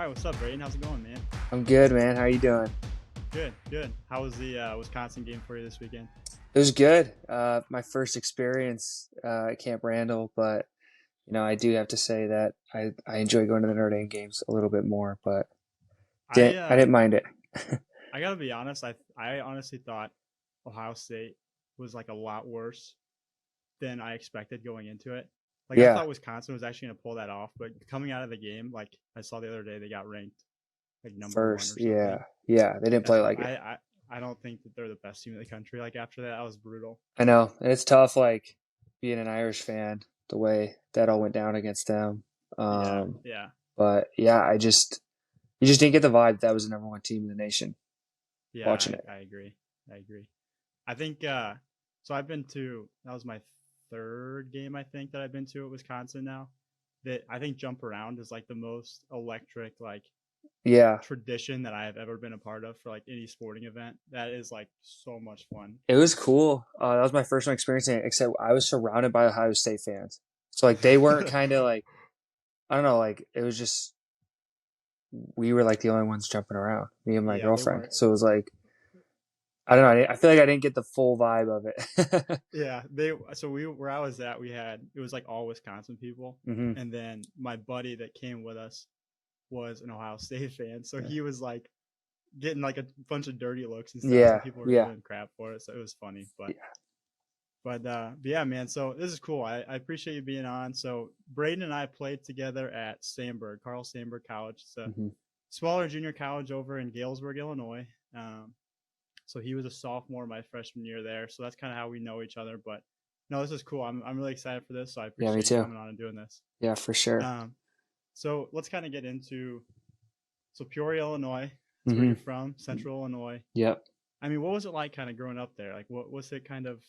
All right, what's up, Braedon? How's it going, man? I'm good, man. How you doing? Good, good. How was the Wisconsin game for you this weekend? It was good. My first experience at Camp Randall, but I do have to say that I enjoy going to the Notre Dame games a little bit more, but I I uh, didn't mind it. I gotta be honest. I honestly thought Ohio State was like a lot worse than I expected going into it. Like I Yeah, thought Wisconsin was actually gonna pull that off, but coming out of the game, like I saw the other day, they got ranked like number one first, or something. yeah. They didn't That's play what like it. I don't think that they're the best team in the country. Like after that was brutal. I know, and it's tough, like being an Irish fan, the way that all went down against them. Yeah, Um, yeah. but yeah, you just didn't get the vibe that was the number one team in the nation Yeah, watching I, it. I agree. I agree. I think so I've been to that was my third game I think that I've been to at Wisconsin now. That I think jump around is like the most electric like Yeah, tradition that I have ever been a part of for like any sporting event. That is like so much fun. it was cool. That was my first time experiencing it, except I was surrounded by Ohio State fans. So like they weren't kind of like I don't know, like it was just we were like the only ones jumping around, me and my Yeah, they girlfriend. weren't. So it was like I don't know. I feel like I didn't get the full vibe of it. Yeah, they so we where I was at, we had it was like all Wisconsin people, hmm and then my buddy that came with us was an Ohio State fan, so Yeah, he was like getting like a bunch of dirty looks and stuff. Some yeah, people were yeah, giving him crap for it, so it was funny. But yeah. yeah, man. So this is cool. I appreciate you being on. So Braedon and I played together at Sandburg, Carl Sandburg College. It's a hmm smaller junior college over in Galesburg, Illinois. So he was a sophomore my freshman year there. So that's kind of how we know each other. But no, this is cool. I'm really excited for this. So I Yeah, me appreciate you too. coming on and doing this. Yeah, for sure. Um, so let's kind of get into Peoria, Illinois. That's where hmm you're from, Central Illinois. Yep. I mean, what was it like kind of growing up there? Like, what was it kind of,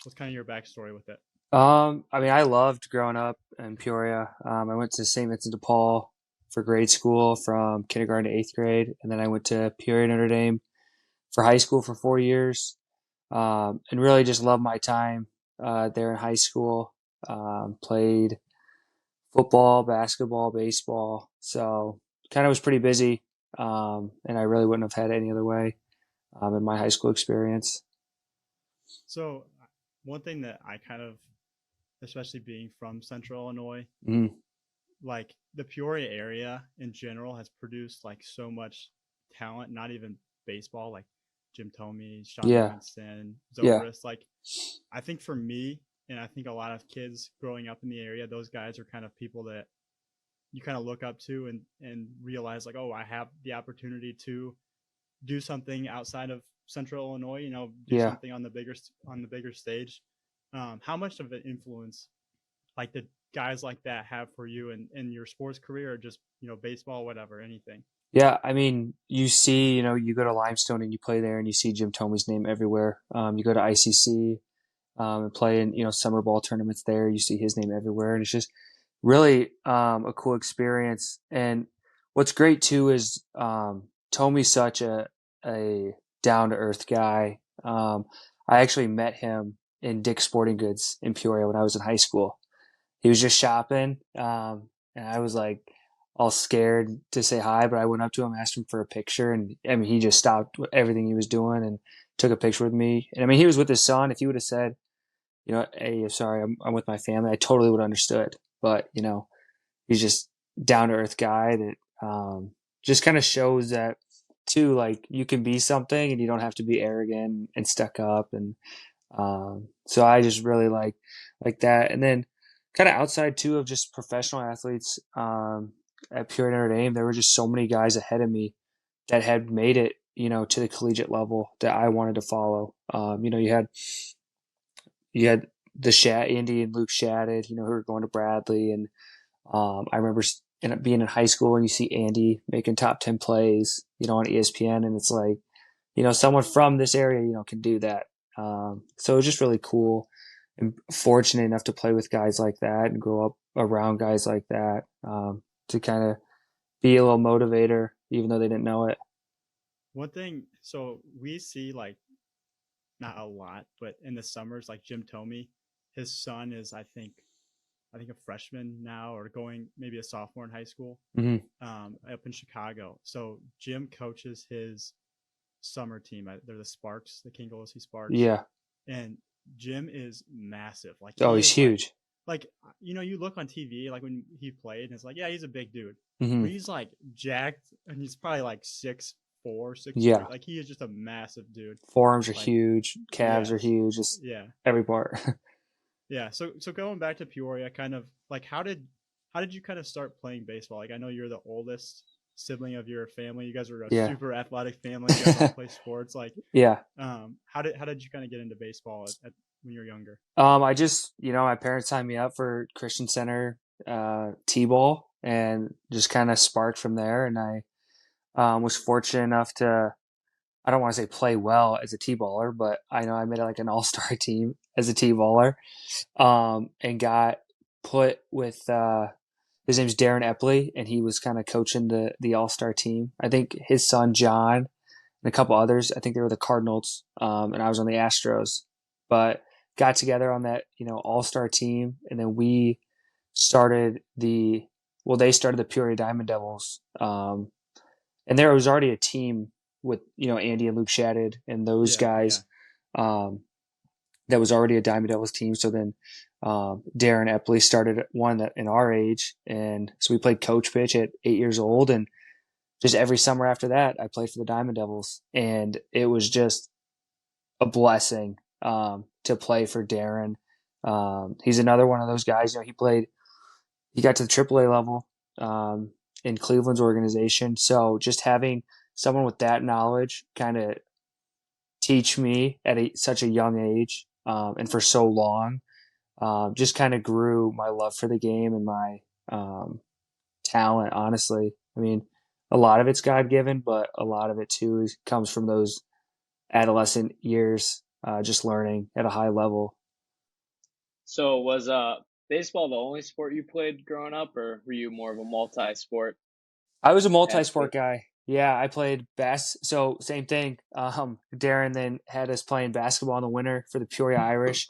what's kind of your backstory with it? I mean, I loved growing up in Peoria. I went to St. Vincent de Paul for grade school from kindergarten to eighth grade, and then I went to Peoria Notre Dame for high school for 4 years. And really just loved my time there in high school. Played football, basketball, baseball. So kind of was pretty busy. And I really wouldn't have had it any other way in my high school experience. So, one thing that I kind of, especially being from Central Illinois, Mm, like the Peoria area in general has produced like so much talent, not even baseball, like Jim Thome, Sean yeah, Livingston, yeah, Zobrist. Like, I think for me, and I think a lot of kids growing up in the area, those guys are kind of people that you kind of look up to and realize like, oh, I have the opportunity to do something outside of Central Illinois. Do yeah. something on the bigger stage. How much of an influence like the guys like that have for you in your sports career, or just baseball, whatever, anything? Yeah, I mean, you see, you go to Limestone and you play there and you see Jim Thome's name everywhere. You go to ICC and play in, summer ball tournaments there. You see his name everywhere. And it's just really a cool experience. And what's great too is Tomey's such a down to earth guy. I actually met him in Dick's Sporting Goods in Peoria when I was in high school. He was just shopping, and I was like all scared to say hi, but I went up to him, asked him for a picture, and I mean he just stopped everything he was doing and took a picture with me. And I mean he was with his son. If he would have said, hey, sorry, I'm with my family, I totally would have understood. But he's just down to earth guy that just kind of shows that too. Like you can be something, and you don't have to be arrogant and stuck up. And so I just really like that. And then kind of outside too of just professional athletes at Peoria Notre Dame, there were just so many guys ahead of me that had made it, to the collegiate level that I wanted to follow. You had the Andy and Luke Shattuck, who were going to Bradley, and I remember being in high school and you see Andy making top 10 plays, on ESPN, and it's like, someone from this area, can do that. So it was just really cool and fortunate enough to play with guys like that and grow up around guys like that to kind of be a little motivator, even though they didn't know it. One thing, so we see like not a lot, but in the summers, like Jim Thome, his son is I think I think a freshman now or going maybe a sophomore in high school, Mm-hmm. up in Chicago. So Jim coaches his summer team. They're the Sparks, the King Lucie Sparks, Yeah. and Jim is massive. Like Oh, he he's is like huge. like you look on TV like when he played, and it's like, yeah, he's a big dude, Mm-hmm. but he's like jacked, and he's probably like 6'4", 6'3". Yeah. Like he is just a massive dude. Forearms are Like huge. Calves are yes, huge. Just yeah, every part. yeah. So going back to Peoria, kind of like how did you kind of start playing baseball? Like I know you're the oldest sibling of your family. You guys are a Yeah. super athletic family. You guys all play sports. Like Yeah. how did you kind of get into baseball when you were younger? I just, my parents signed me up for Christian Center T-ball and just kind of sparked from there. And I was fortunate enough to, I don't want to say play well as a T-baller, but I know I made like an all-star team as a T-baller, and got put with, his name's Darren Epley, and he was kind of coaching the all-star team. I think his son, John, and a couple others, I think they were the Cardinals, and I was on the Astros, but got together on that, all-star team. And then we started they started the Peoria Diamond Devils. And there was already a team with, Andy and Luke Shattuck and those Yeah, yeah. guys. That was already a Diamond Devils team. So then Darren Epley started one that in our age. And so we played coach pitch at 8 years old. And just every summer after that, I played for the Diamond Devils. And it was just a blessing to play for Darren. He's another one of those guys. He got to the AAA level in Cleveland's organization. So just having someone with that knowledge kind of teach me at such a young age and for so long, just kind of grew my love for the game and my talent, honestly. I mean, a lot of it's God given, but a lot of it too comes from those adolescent years, just learning at a high level. So was baseball the only sport you played growing up, or were you more of a multi-sport I was a multi-sport athlete? guy. Yeah, I played so same thing. Darren then had us playing basketball in the winter for the Peoria Irish,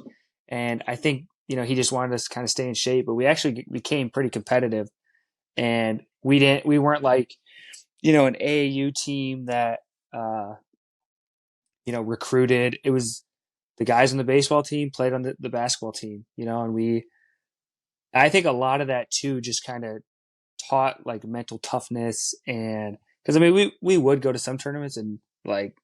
and I think he just wanted us to kind of stay in shape. But we actually became pretty competitive, and we weren't like an AAU team that uh, recruited. It was the guys on the baseball team played on the basketball team, and I think a lot of that too just kind of taught like mental toughness. And because I mean we would go to some tournaments and like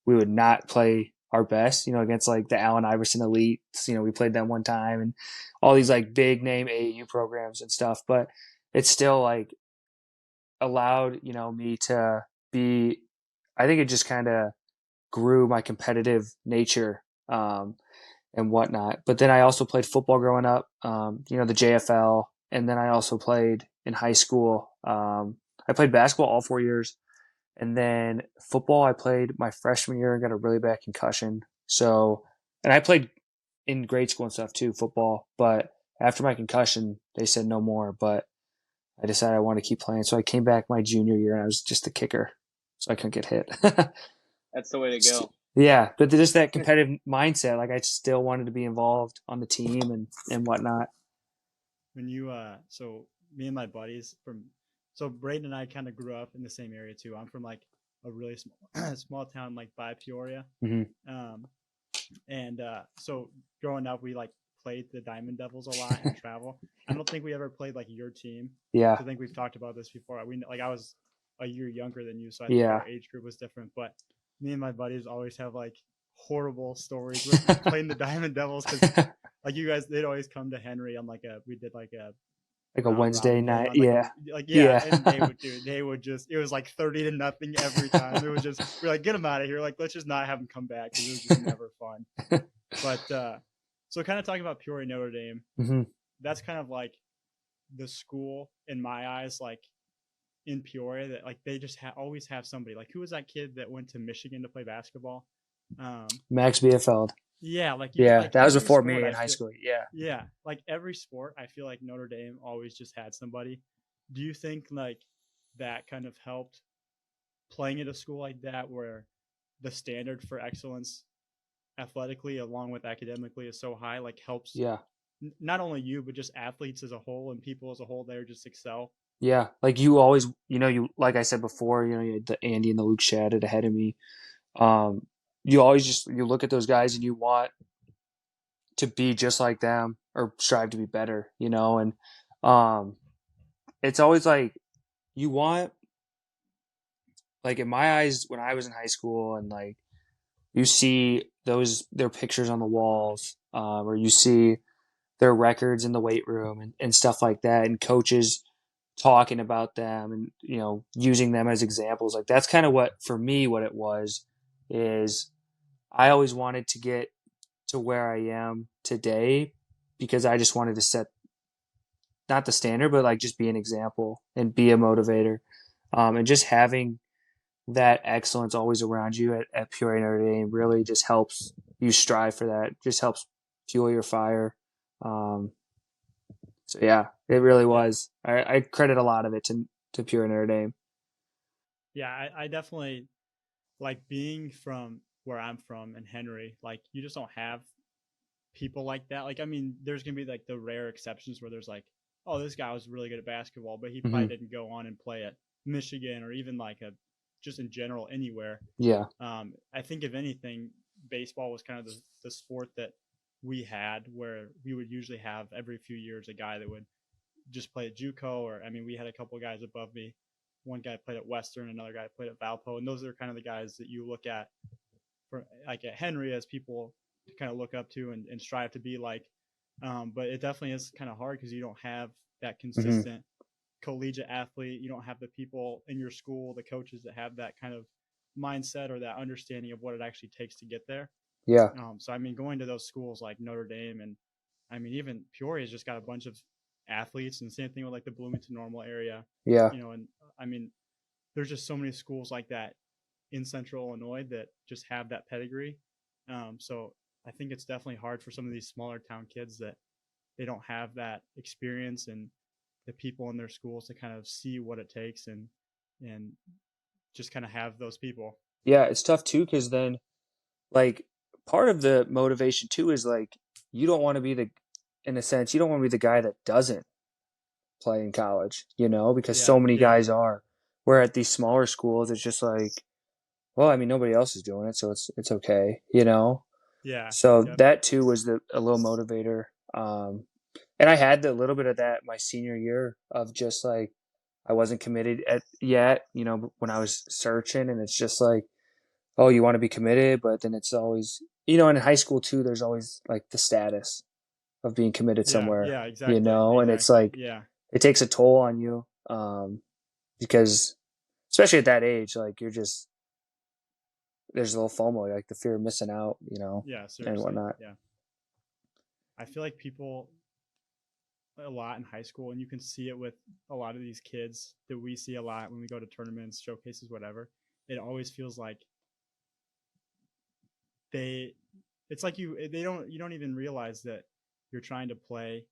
we would not play our best, against like the Allen Iverson elites. We played them one time and all these like big name AAU programs and stuff, but it's still like allowed, me to be, I think it just kind of grew my competitive nature, and whatnot. But then I also played football growing up, the JFL. And then I also played in high school. I played basketball all 4 years. And then football, I played my freshman year and got a really bad concussion. So, and I played in grade school and stuff too, football. But after my concussion, they said no more. But I decided I wanted to keep playing. So I came back my junior year and I was just the kicker. So I couldn't get hit. That's the way to go. Yeah, but just that competitive mindset. Like I still wanted to be involved on the team and whatnot. When so me and my buddies so Braden and I kind of grew up in the same area too. I'm from like a really small town like by Peoria. Mm-hmm. And so growing up we like played the Diamond Devils a lot and travel. I don't think we ever played like your team. Yeah. I think we've talked about this before. I was a year younger than you, so I think Yeah. our age group was different. But me and my buddies always have like horrible stories with playing the Diamond Devils because like you guys, they'd always come to Henry on we did like a Wednesday robin game night. on Yeah. and they would just it was like 30-0 every time. It was just we're like, get them out of here. Like, let's just not have them come back because it was just never fun. But so kind of talking about Peoria Notre Dame, Mm-hmm. that's kind of like the school in my eyes, like in Peoria that like they just always have somebody. Like who was that kid that went to Michigan to play basketball? Max Bielefeld. Yeah, like that was before sport, me in high school. Yeah. Yeah, like every sport, I feel like Notre Dame always just had somebody. Do you think like that kind of helped playing at a school like that where the standard for excellence athletically along with academically is so high, like helps Yeah. not only you, but just athletes as a whole and people as a whole there just excel. Yeah, like you always, you like I said before, you had the Andy and the Luke Shadid ahead of me. Um, you always you look at those guys and you want to be just like them or strive to be better, and um, it's always like you want, like in my eyes when I was in high school and like you see their pictures on the walls, or you see their records in the weight room and stuff like that, and coaches talking about them and using them as examples. Like that's kind of what for me what it was is I always wanted to get to where I am today because I just wanted to set not the standard but like just be an example and be a motivator, and just having that excellence always around you at Peoria Notre Dame really just helps you strive for that, just helps fuel your fire. So yeah, it really was. I credit a lot of it to Peoria Notre Dame. Yeah, I definitely like being from where I'm from in Henry. Like you just don't have people like that. Like I mean, there's gonna be like the rare exceptions where there's like, oh, this guy was really good at basketball, but he probably Mm-hmm. didn't go on and play at Michigan or even like a just in general anywhere. Yeah. I think if anything, baseball was kind of the sport that we had where we would usually have every few years a guy that would just play at JUCO, or I mean, we had a couple of guys above me. One guy played at Western, another guy played at Valpo, and those are kind of the guys that you look at for like at Henry as people to kind of look up to and strive to be like. But it definitely is kind of hard because you don't have that Mm-hmm. consistent collegiate athlete. You don't have the people in your school, the coaches that have that kind of mindset or that understanding of what it actually takes to get there. Yeah. So I mean, going to those schools like Notre Dame and I mean even Peoria's just got a bunch of athletes, and same thing with like the Bloomington Normal area, Yeah. and I mean there's just so many schools like that in Central Illinois that just have that pedigree. So I think it's definitely hard for some of these smaller town kids that they don't have that experience and the people in their schools to kind of see what it takes and just kind of have those people. Yeah. It's tough too because then like part of the motivation too is like you don't want to be in a sense, you don't want to be the guy that doesn't play in college, because Yeah, so many yeah, guys are. Where at these smaller schools, it's just like, well, I mean, nobody else is doing it, so it's okay. yeah, So yep, that too was a little motivator. And I had a little bit of that my senior year of just like I wasn't committed yet, when I was searching, and it's just like, oh, you want to be committed, but then it's always, in high school too, there's always like the status of being committed yeah, somewhere, yeah, exactly, and it's exactly, like yeah, it takes a toll on you, because especially at that age, like there's a little FOMO, like the fear of missing out, yeah, and seriously, whatnot. yeah. I feel like people a lot in high school, and you can see it with a lot of these kids that we see a lot when we go to tournaments, showcases, whatever. It always feels like they it's like you don't even realize that you're trying to play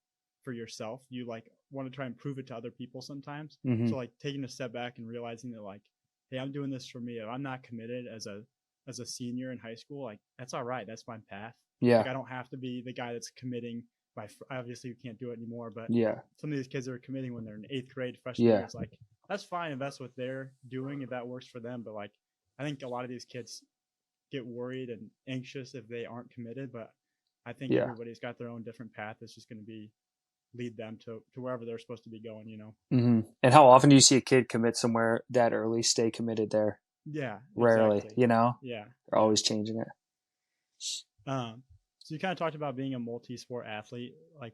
for yourself. You like want to try and prove it to other people sometimes. Mm-hmm. So like taking a step back and realizing that like, hey, I'm doing this for me. If I'm not committed as a senior in high school, like that's all right. That's my path. Yeah, Like I don't have to be the guy that's committing by obviously you can't do it anymore, but yeah, some of these kids are committing when they're in eighth grade, freshman year. yeah, It's like that's fine if that's what they're doing, if that works for them. But like I think a lot of these kids get worried and anxious if they aren't committed. But I think yeah. everybody's got their own different path. It's just going to be lead them to wherever they're supposed to be going. Mm-hmm. And how often do you see a kid commit somewhere that early, stay committed there? Yeah, Rarely, exactly. They're Yeah. always changing it. So you kind of talked about being a multi-sport athlete. Like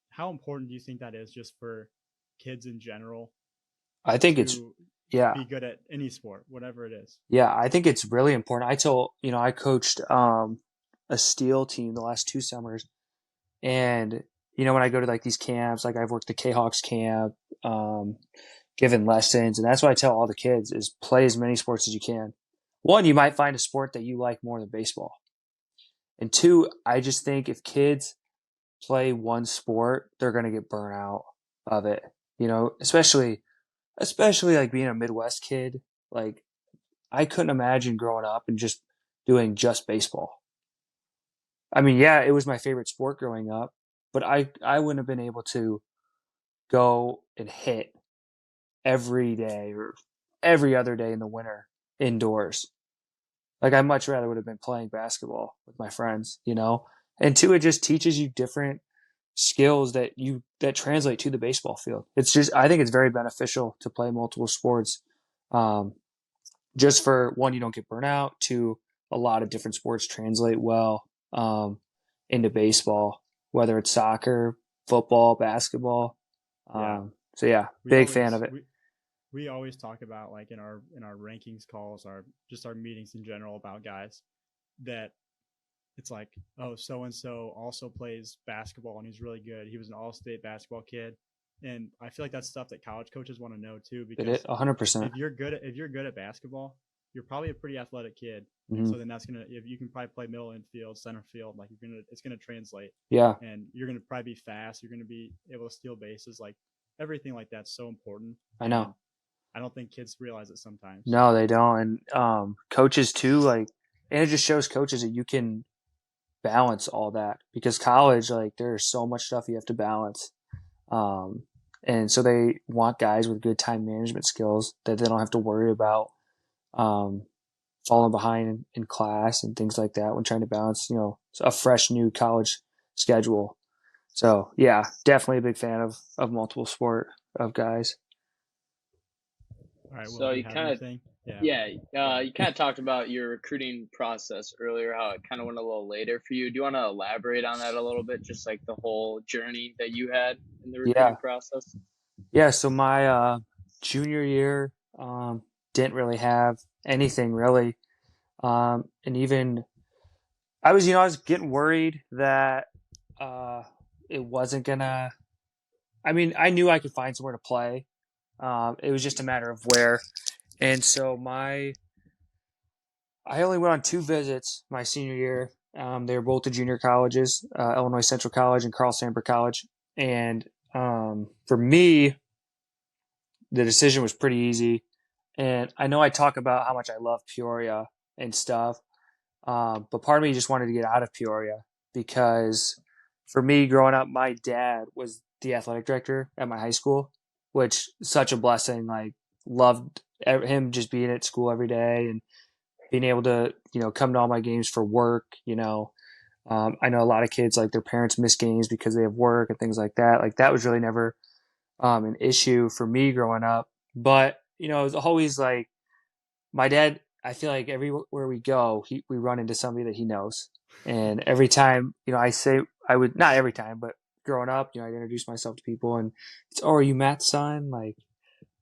how important do you think that is just for kids in general I think it's, to yeah, be good at any sport, whatever it is? yeah. I think it's really important. I coached a steel team the last 2 summers, and when I go to like these camps, like I've worked the K-Hawks camp, um, given lessons, and that's what I tell all the kids is play as many sports as you can. One, you might find a sport that you like more than baseball, and two, I just think if kids play one sport, they're gonna get burnt out of it. Especially like being a Midwest kid, like I couldn't imagine growing up and just doing just baseball. I mean, yeah, it was my favorite sport growing up, but I wouldn't have been able to go and hit every day or every other day in the winter indoors. Like I much rather would have been playing basketball with my friends, you know? And two, it just teaches you different skills that translate to the baseball field. It's just I think it's very beneficial to play multiple sports. Just for one, you don't get burnt out. Two, a lot of different sports translate well into baseball, whether it's soccer, football, basketball. So yeah, big fan of it. We always talk about like in our rankings calls, our meetings in general about guys that it's like, oh, so and so also plays basketball and he's really good. He was an all-state basketball kid, and I feel like that's stuff that college coaches want to know too, because 100%. if you're good at basketball, you're probably a pretty athletic kid. Mm-hmm. So then if you can probably play middle infield, center field, like it's gonna translate. Yeah. And you're gonna probably be fast. You're gonna be able to steal bases. Like everything like that's so important. I know. And I don't think kids realize it sometimes. No, they don't. And coaches too, like, and it just shows coaches that you can balance all that, because college, like, there's so much stuff you have to balance. And so they want guys with good time management skills that they don't have to worry about falling behind in class and things like that when trying to balance, a fresh new college schedule. So yeah, definitely a big fan of multiple sport of guys. All right. Well, so you kind of, you kind of talked about your recruiting process earlier, how it kind of went a little later for you. Do you want to elaborate on that a little bit? Just like the whole journey that you had in the recruiting process? Yeah. So my junior year didn't really have anything really. And even I was getting worried that it wasn't gonna. I mean, I knew I could find somewhere to play. It was just a matter of where. And so I only went on 2 visits my senior year. They were both the junior colleges, Illinois Central College and Carl Sandburg College. And for me, the decision was pretty easy. And I know I talk about how much I love Peoria and stuff, but part of me just wanted to get out of Peoria, because for me growing up, my dad was the athletic director at my high school, which is such a blessing. Like, loved him just being at school every day and being able to, come to all my games for work. I know a lot of kids, like, their parents miss games because they have work and things like that. Like, that was really never an issue for me growing up. But, it was always like my dad, I feel like everywhere we go, we run into somebody that he knows. And every time, I say I would, not every time, but growing up, I'd introduce myself to people and it's, oh, are you Matt's son? Like,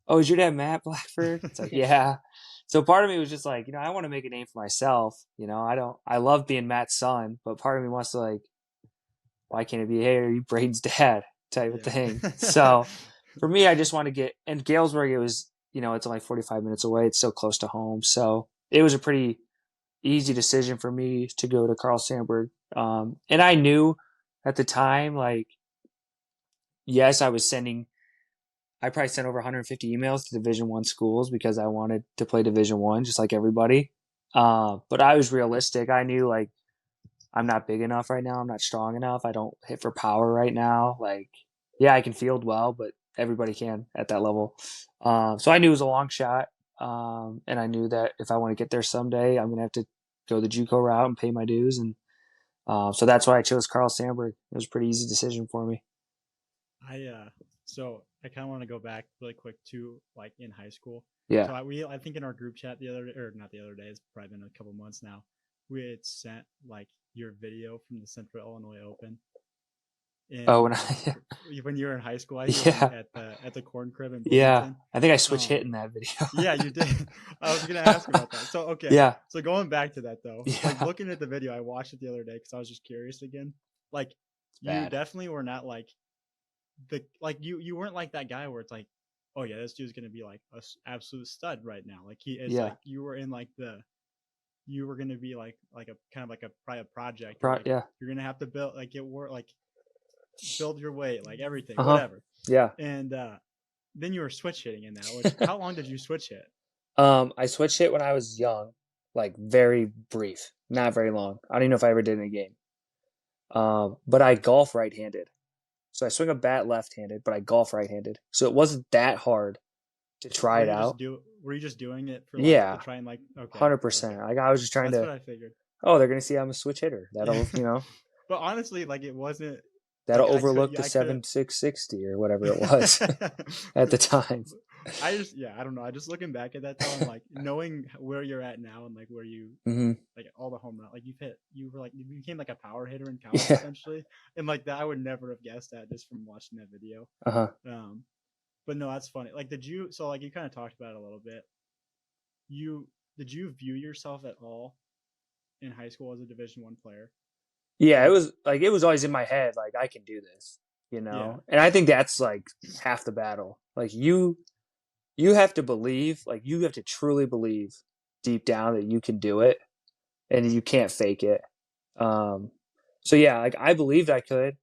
oh, is your dad Matt Blackford? It's like, yeah. So part of me was just like, I want to make a name for myself. I love being Matt's son, but part of me wants to, like, why can't it be, hey, are you Braden's dad type of thing? So for me, I just want to get, and Galesburg, it was, it's only 45 minutes away. It's so close to home. So it was a pretty easy decision for me to go to Carl Sandburg. And I knew at the time, like, yes, I probably sent over 150 emails to Division I schools because I wanted to play Division I, just like everybody. But I was realistic. I knew, like, I'm not big enough right now. I'm not strong enough. I don't hit for power right now. Like, yeah, I can field well, but everybody can at that level. So I knew it was a long shot. And I knew that if I want to get there someday, I'm going to have to go the JUCO route and pay my dues. And so that's why I chose Carl Sandburg. It was a pretty easy decision for me. So I kind of want to go back really quick to, like, in high school. Yeah. So I think in our group chat not the other day, it's probably been a couple months now, we had sent, like, your video from the Central Illinois Open. And, when you were in high school, I think at the Corn Crib in Bloomington. Yeah, I think I switched hit in that video. Yeah, you did. I was gonna ask about that. So okay. Yeah. So going back to that though, like, looking at the video, I watched it the other day because I was just curious again. Like, you definitely were not like you weren't like that guy where it's like, oh yeah, this dude's gonna be like a absolute stud right now. Like, he is like, you were in like you were gonna be like a kind of like probably a project. Yeah. You're gonna have to build build your weight, like everything, whatever. Yeah. And then you were switch hitting in that. Which, how long did you switch hit? I switched hit when I was young, like very brief, not very long. I don't even know if I ever did in a game. But I golf right-handed. So I swing a bat left-handed, but I golf right-handed. So it wasn't that hard to try it out. Were you just doing it for to try and okay. 100%. Okay. Like I was just trying That's what I figured. Oh, they're gonna see I'm a switch hitter. That'll But honestly, it wasn't. That'll overlook the 7.660 or whatever it was at the time. I don't know. I just looking back at that time, knowing where you're at now and where you all the home run, you became a power hitter in college essentially, and that I would never have guessed that just from watching that video. But no, that's funny. Did you? So you kind of talked about it a little bit. Did you view yourself at all in high school as a Division I player? Yeah, it was always in my head, I can do this, Yeah. And I think that's half the battle. You have to believe, you have to truly believe deep down that you can do it and you can't fake it. So yeah, I believed I could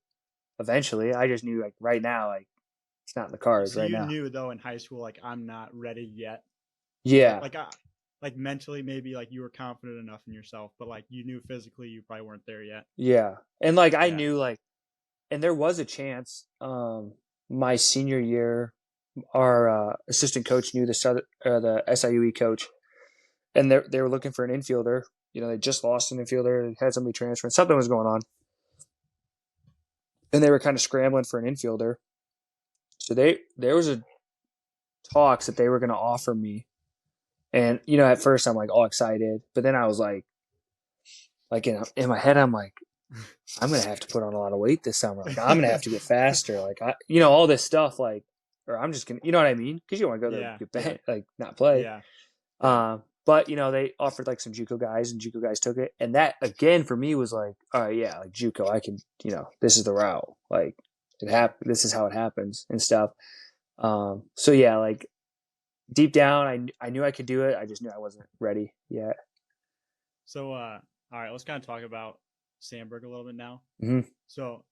eventually. I just knew right now, it's not in the cards right now. You knew though in high school, I'm not ready yet. Yeah. Mentally, maybe you were confident enough in yourself, but you knew physically you probably weren't there yet. Yeah. And I knew and there was a chance, my senior year, our assistant coach knew the SIUE coach, and they were looking for an infielder. They just lost an infielder, had somebody transferring, something was going on. And they were kind of scrambling for an infielder. So there was a talks that they were going to offer me. And, at first I'm all excited, but then I was in my head, I'm I'm going to have to put on a lot of weight this summer. I'm going to have to get faster. All this stuff, or I'm just going to, you know what I mean? Cause you don't want to go there and get bent, not play. Yeah. But you know, they offered some JUCO guys and JUCO guys took it. And that again, for me was all right, yeah, JUCO, I can, this is the route. This is how it happens and stuff. So yeah, deep down, I knew I could do it. I just knew I wasn't ready yet. So, all right, let's kind of talk about Sandburg a little bit now. Mm-hmm. So,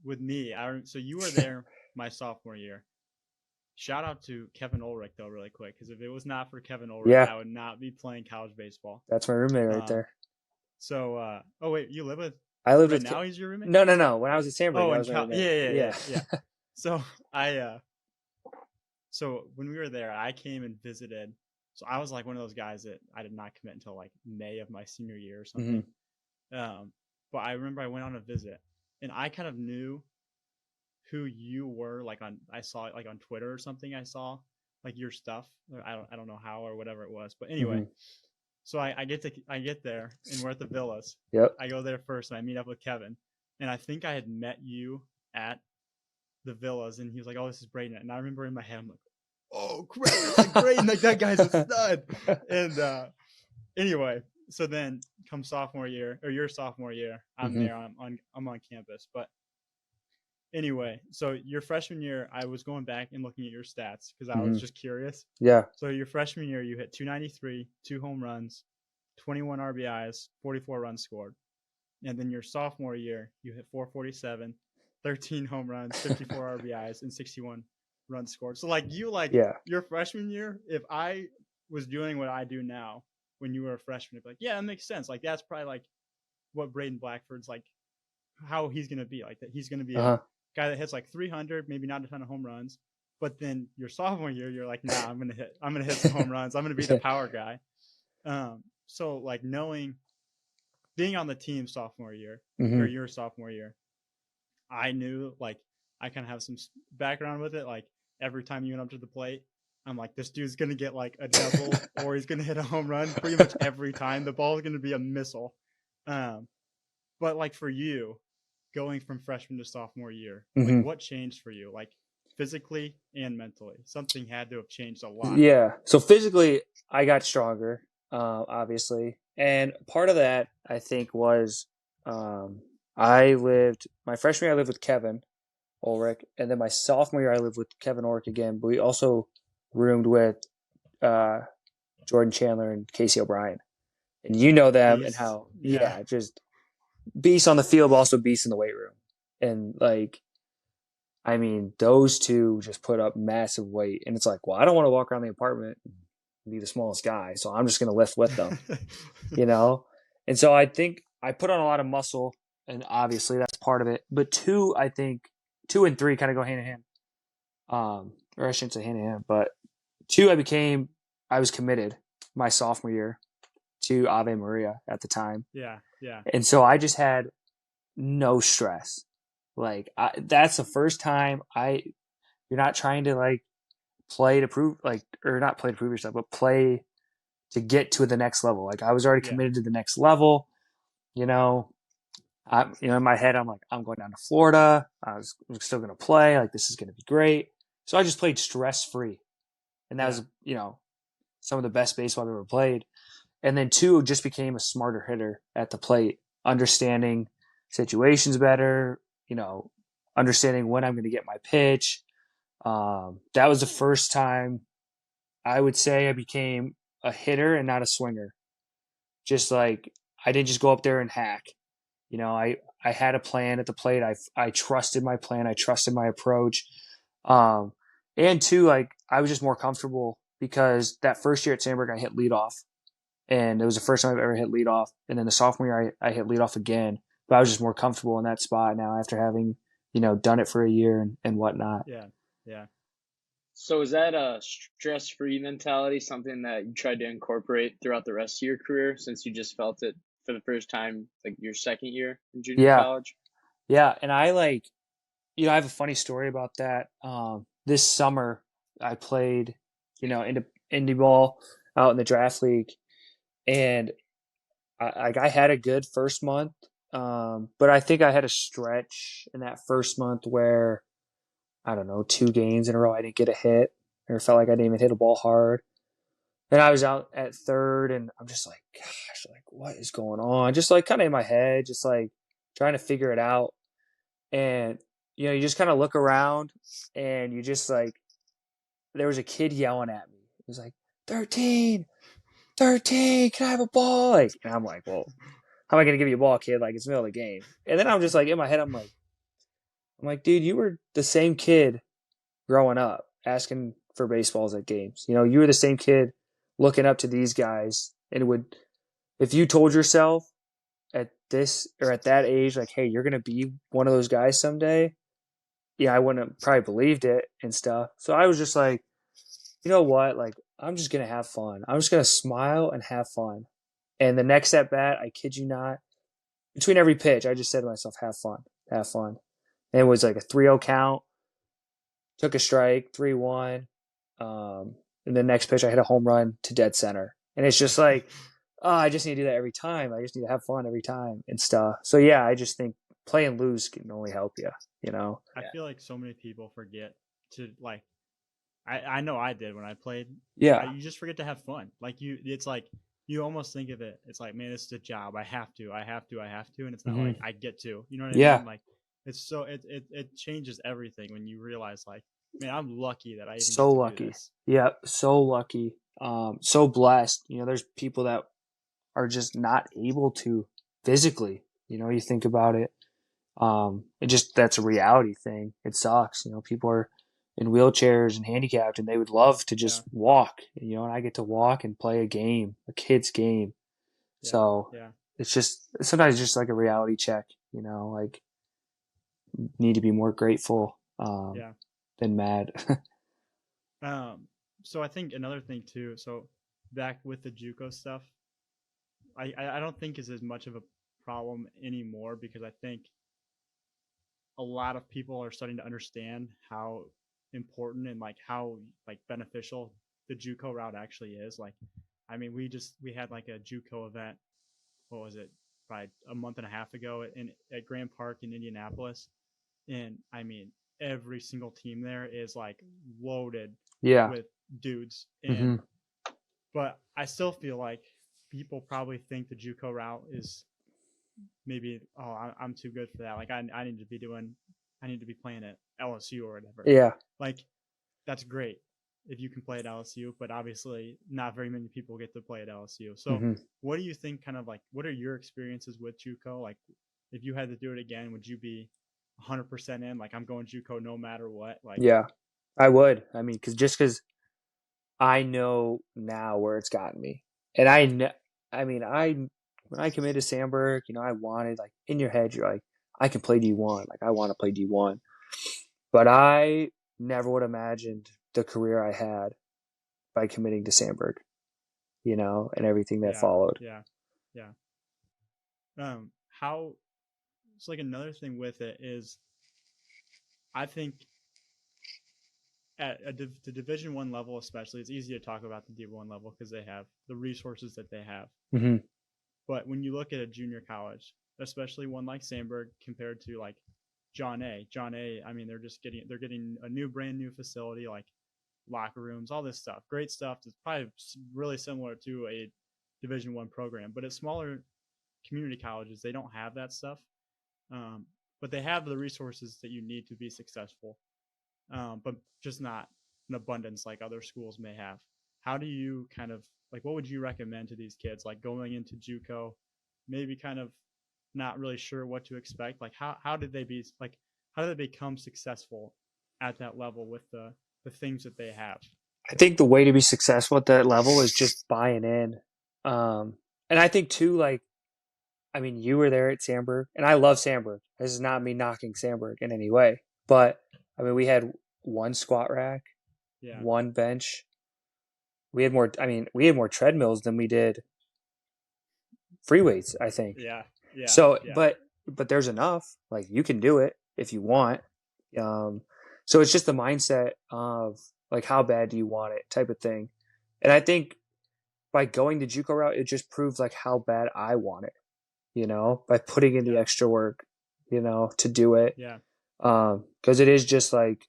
with me, so you were there my sophomore year. Shout out to Kevin Ulrich though, really quick, because if it was not for Kevin Ulrich, I would not be playing college baseball. That's my roommate right there. So, oh wait, you live with? I lived with. Now he's your roommate? No. When I was at Sandburg, I was yeah. So So when we were there, I came and visited. So I was one of those guys that I did not commit until May of my senior year or something. Mm-hmm. But I remember I went on a visit, and I kind of knew who you were. I saw it on Twitter or something. I saw your stuff. I don't know how or whatever it was, but anyway. Mm-hmm. So I get there, and we're at the Villas. Yep. I go there first, and I meet up with Kevin, and I think I had met you at the Villas, and he was "Oh, this is Braedon," and I remember in my head, I'm "Oh, great, Braedon, that guy's a stud." And anyway, so then come sophomore year, or your sophomore year, I'm there, I'm on campus. But anyway, so your freshman year, I was going back and looking at your stats because I was just curious. Yeah. So your freshman year, you hit 293, 2 home runs, 21 RBIs, 44 runs scored. And then your sophomore year, you hit 447, 13 home runs, 54 RBIs, and 61 runs scored. So your freshman year, if I was doing what I do now when you were a freshman, it'd be that makes sense. That's probably what Braedon Blackford's how he's going to be that. He's going to be a guy that hits 300, maybe not a ton of home runs. But then your sophomore year, you're nah, I'm going to hit some home runs. I'm going to be the power guy. So knowing, being on the team sophomore year or your sophomore year, I knew I kind of have some background with it. Every time you went up to the plate, I'm this dude's going to get a double or he's going to hit a home run pretty much every time. The ball is going to be a missile. But for you, going from freshman to sophomore year, what changed for you? Physically and mentally, something had to have changed a lot. Yeah. So physically, I got stronger, obviously. And part of that, I think, was my freshman year, I lived with Kevin Ulrich. And then my sophomore year, I lived with Kevin Ulrich again. But we also roomed with Jordan Chandler and Casey O'Brien. And you know them Beast. And how, just beasts on the field, but also beasts in the weight room. And those two just put up massive weight. And it's I don't want to walk around the apartment and be the smallest guy. So I'm just going to lift with them, And so I think I put on a lot of muscle, and obviously that's part of it. But two 2 and 3 kind of go hand in hand. Or I shouldn't say hand in hand, but 2, I was committed my sophomore year to Ave Maria at the time. Yeah. And so I just had no stress. Like that's the first time you're not trying to like play to prove like, or not play to prove yourself, but play to get to the next level. Like I was already committed to the next level, in my head, I'm like, I'm going down to Florida. I'm still going to play. Like, this is going to be great. So I just played stress-free. And that was, some of the best baseball I've ever played. And then 2, just became a smarter hitter at the plate, understanding situations better, understanding when I'm going to get my pitch. That was the first time I would say I became a hitter and not a swinger. Just like, I didn't just go up there and hack. I had a plan at the plate. I trusted my plan. I trusted my approach. And 2, like I was just more comfortable because that first year at Sandburg, I hit leadoff, and it was the first time I've ever hit leadoff. And then the sophomore year, I hit leadoff again, but I was just more comfortable in that spot now after having, done it for a year and whatnot. Yeah. So is that a stress-free mentality, something that you tried to incorporate throughout the rest of your career since you just felt it for the first time, like your second year in junior college? Yeah. And I I have a funny story about that. This summer I played, indie ball out in the draft league, and I had a good first month. But I think I had a stretch in that first month where, I don't know, 2 games in a row I didn't get a hit, or felt like I didn't even hit a ball hard. And I was out at third, and I'm just like, gosh, like what is going on? Just like kind of in my head, just like trying to figure it out. And you just kind of look around, and you just like, there was a kid yelling at me. He was like, 13, can I have a ball? Like, and I'm like, well, how am I going to give you a ball, kid? Like, it's the middle of the game. And then I'm just like, in my head, I'm like, dude, you were the same kid growing up asking for baseballs at games. You were the same kid looking up to these guys, and if you told yourself at this or at that age, like, hey, you're going to be one of those guys someday, I wouldn't have probably believed it and stuff. So I was just like, you know what? Like, I'm just going to have fun. I'm just going to smile and have fun. And the next at bat, I kid you not, between every pitch, I just said to myself, have fun. And it was like a 3-0 count, took a strike, 3-1. And the next pitch, I hit a home run to dead center. And it's just like, I just need to do that every time. I just need to have fun every time and stuff. So, yeah, I just think play and lose can only help you, I feel like so many people forget to, like, I know I did when I played. Yeah. You just forget to have fun. Like, it's like, you almost think of it. It's like, man, it's a job. I have to. And it's not like I get to. You know what I mean? Like, it's so, it changes everything when you realize, like, man, I'm lucky that I even so get to lucky. do this. Yeah, so lucky. So blessed. There's people that are just not able to physically. You think about it. That's a reality thing. It sucks. People are in wheelchairs and handicapped, and they would love to just walk. And I get to walk and play a kid's game. So it's just sometimes just like a reality check. Like, need to be more grateful than mad. So I think another thing too. So back with the JUCO stuff, I don't think is as much of a problem anymore, because I think a lot of people are starting to understand how important and like how like beneficial the JUCO route actually is. Like, I mean, we had like a JUCO event. What was it? Probably a month and a half ago at Grand Park in Indianapolis, and I mean, every single team there is like loaded with dudes. And but I still feel like people probably think the JUCO route is maybe, I'm too good for that. Like, I need to be playing at LSU or whatever. Yeah. Like, that's great if you can play at LSU, but obviously not very many people get to play at LSU. So what do you think, kind of like, what are your experiences with JUCO? Like, if you had to do it again, would you be 100% in? Like, I'm going JUCO no matter what? Like, yeah, I would. I mean, because I know now where it's gotten me. And when I committed to Sandburg, I wanted, like, in your head, you're like, I can play D1. Like, I want to play D1. But I never would have imagined the career I had by committing to Sandburg, and everything that followed. Yeah. How it's like another thing with it is, I think at the Division One level, especially, it's easy to talk about the D1 level because they have the resources that they have. Mm-hmm. But when you look at a junior college, especially one like Sandburg compared to like John A. I mean, they're getting a brand new facility, like locker rooms, all this stuff, great stuff. It's probably really similar to a Division One program, but at smaller community colleges, they don't have that stuff. But they have the resources that you need to be successful, but just not an abundance like other schools may have. How do you kind of like, what would you recommend to these kids, like going into JUCO, maybe kind of not really sure what to expect? Like, how did they become successful at that level with the things that they have? I think the way to be successful at that level is just buying in. And I think too, like, I mean, you were there at Sandburg, and I love Sandburg. This is not me knocking Sandburg in any way, but I mean, we had one squat rack, one bench. We had more treadmills than we did free weights, I think. Yeah. So, but there's enough. Like, you can do it if you want. So it's just the mindset of like, how bad do you want it, type of thing. And I think by going the JUCO route, it just proves like how bad I want it. By putting in the extra work, to do it. Yeah. Because it is just like,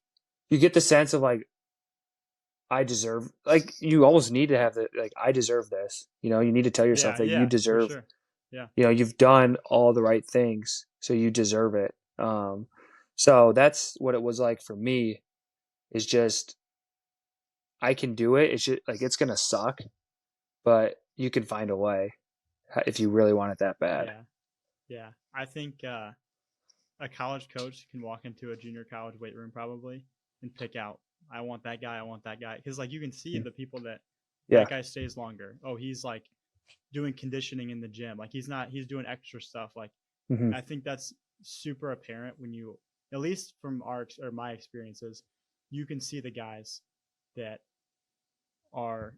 you get the sense of like, I deserve, like, you almost need to have like, I deserve this. You need to tell yourself that you deserve. Sure. Yeah. You've done all the right things, so you deserve it. So that's what it was like for me, is just, I can do it. It's just like, it's going to suck, but you can find a way if you really want it that bad. Yeah. I think a college coach can walk into a junior college weight room probably and pick out, I want that guy. Because like, you can see the people that guy stays longer. Oh, he's like doing conditioning in the gym. Like, he's doing extra stuff. Like, I think that's super apparent when you, at least from my experiences, you can see the guys that are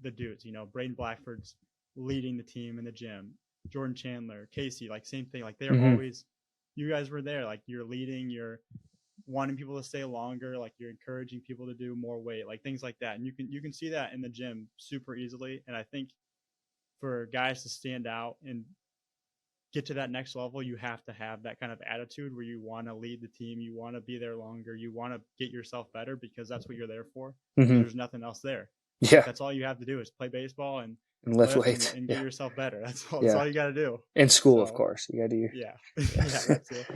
the dudes. Braedon Blackford's leading the team in the gym. Jordan Chandler, Casey, like, same thing. Like, they're always, you guys were there. Like, you're leading, you're wanting people to stay longer, like, you're encouraging people to do more weight, like, things like that. And you can see that in the gym super easily. And I think for guys to stand out and get to that next level, you have to have that kind of attitude where you want to lead the team, you want to be there longer, you want to get yourself better, because that's what you're there for. There's nothing else there. That's all you have to do is play baseball and lift weights and get yourself better. That's all you got to do. In school, of course, you got to do. Yeah. That's it.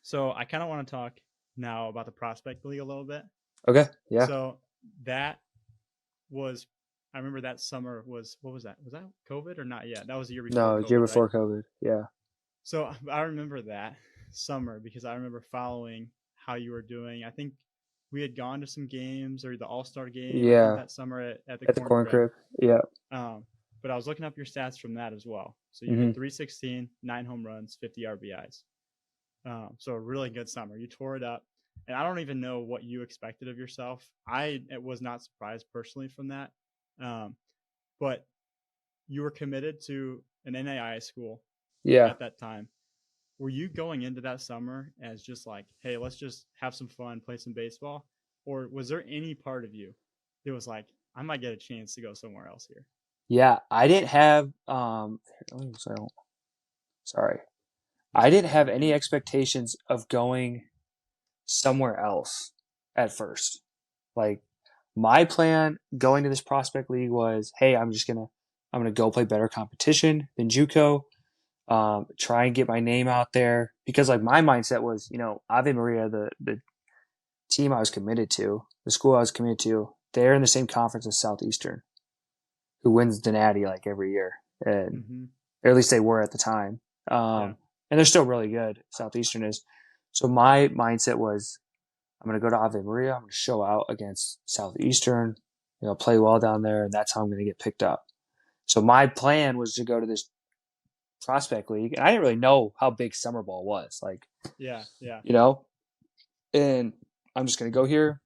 So I kind of want to talk now about the prospect league a little bit. Okay. Yeah. So that was, I remember that summer was, what was that? Was that COVID or not yet? That was the year before. No, COVID, year before right? COVID. Yeah. So I remember that summer because I remember following how you were doing. I think we had gone to some games, or the All-Star game that summer at the Corn Crib. Yeah. But I was looking up your stats from that as well. So you hit 316, 9 home runs, 50 RBIs. So a really good summer. You tore it up. And I don't even know what you expected of yourself. I was not surprised personally from that. But you were committed to an NAIA school at that time. Were you going into that summer as just like, hey, let's just have some fun, play some baseball? Or was there any part of you that was like, I might get a chance to go somewhere else here? Yeah, I didn't have I didn't have any expectations of going somewhere else at first. Like, my plan going to this prospect league was, hey, I'm gonna go play better competition than JUCO, try and get my name out there, because like, my mindset was, Ave Maria, the team I was committed to, the school I was committed to, they're in the same conference as Southeastern, who wins the Natty like every year, and or at least they were at the time. And they're still really good. Southeastern is. So my mindset was, I'm going to go to Ave Maria. I'm going to show out against Southeastern, play well down there, and that's how I'm going to get picked up. So my plan was to go to this prospect league, and I didn't really know how big summer ball was. Like, yeah. And I'm just gonna go here,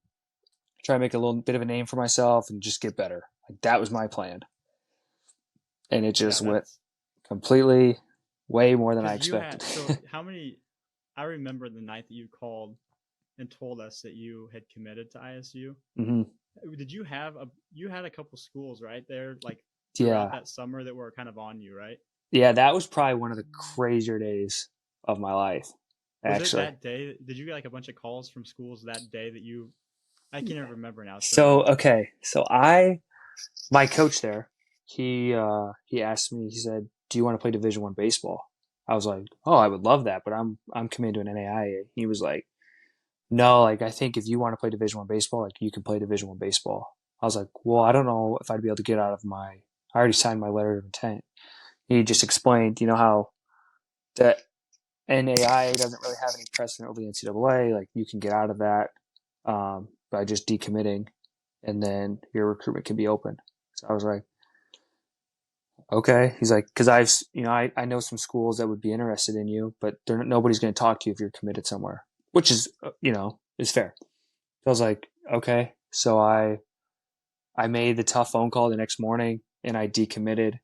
try to make a little bit of a name for myself, and just get better. Like that was my plan, and it just went completely way more than I expected. So how many? I remember the night that you called and told us that you had committed to ISU. Mm-hmm. Did you have you had a couple schools right there, like throughout that summer that were kind of on you, right? Yeah, that was probably one of the crazier days of my life. Was it that day? Did you get like a bunch of calls from schools that day that you? I can't even remember now. So my coach there, he asked me. He said, "Do you want to play Division I baseball?" I was like, "Oh, I would love that, but I'm committed to an NAIA." He was like, "No, like I think if you want to play Division I baseball, like you can play Division I baseball." I was like, "Well, I don't know if I'd be able to get out of my. I already signed my letter of intent." He just explained, how that NAIA doesn't really have any precedent over the NCAA. Like you can get out of that by just decommitting, and then your recruitment can be open. So I was like, okay. He's like, because I know some schools that would be interested in you, but nobody's going to talk to you if you're committed somewhere, which is is fair. So I was like, okay. So I made the tough phone call the next morning, and I decommitted.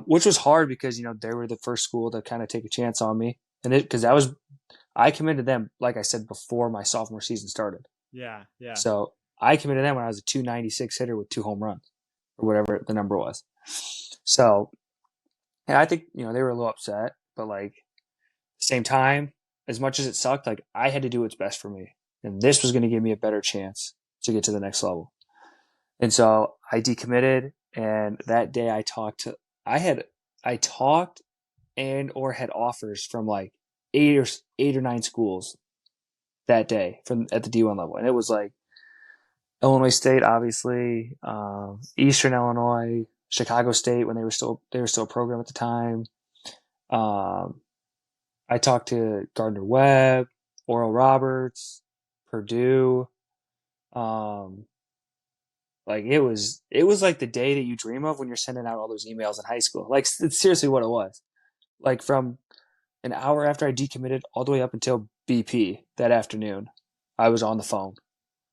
Which was hard because they were the first school to kind of take a chance on me, and because I committed them, like I said, before my sophomore season started. Yeah. So I committed them when I was a 296 hitter with 2 home runs, or whatever the number was. So, and I think they were a little upset, but like at the same time, as much as it sucked, like I had to do what's best for me, and this was going to give me a better chance to get to the next level. And so I decommitted, and that day I talked and or had offers from like 8 or 9 schools that day from at the D1 level, and it was like Illinois State, obviously, Eastern Illinois, Chicago State when they were still a program at the time. I talked to Gardner Webb, Oral Roberts, Purdue. Like it was like the day that you dream of when you're sending out all those emails in high school. Like it's seriously what it was. Like from an hour after I decommitted all the way up until BP that afternoon, I was on the phone.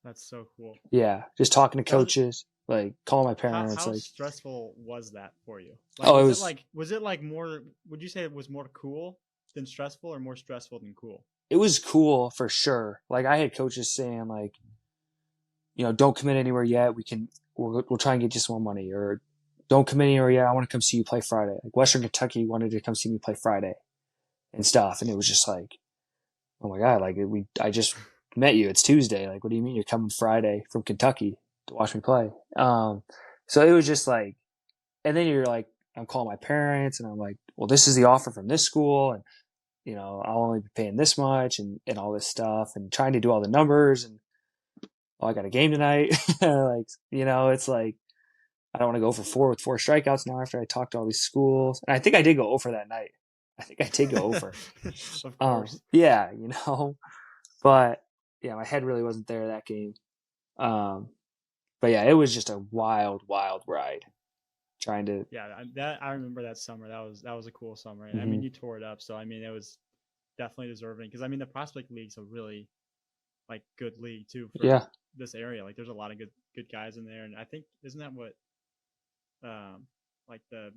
That's so cool. Yeah, just talking to coaches, like calling my parents. How stressful was that for you? Like, was it like more? Would you say it was more cool than stressful, or more stressful than cool? It was cool for sure. Like I had coaches saying like, don't commit anywhere yet. We'll try and get you some more money, or don't commit anywhere yet. I want to come see you play Friday. Like Western Kentucky wanted to come see me play Friday and stuff. And it was just like, oh my God, like I just met you. It's Tuesday. Like, what do you mean you're coming Friday from Kentucky to watch me play? So it was just like, and then you're like, I'm calling my parents and I'm like, well, this is the offer from this school. And, I'll only be paying this much and all this stuff and trying to do all the numbers and, oh, I got a game tonight. Like, it's like, I don't want to go for 4 with 4 strikeouts now after I talked to all these schools. And I think I did go over that night. I think I did go over. Of course. Yeah, but yeah, my head really wasn't there that game. But yeah, it was just a wild, wild ride. Trying to. Yeah, I remember that summer. That was a cool summer. And Mm-hmm. I mean, you tore it up. So I mean, it was definitely deserving because I mean, the prospect league's a really like good league too for this area. Like, there's a lot of good guys in there, and I think isn't that what like the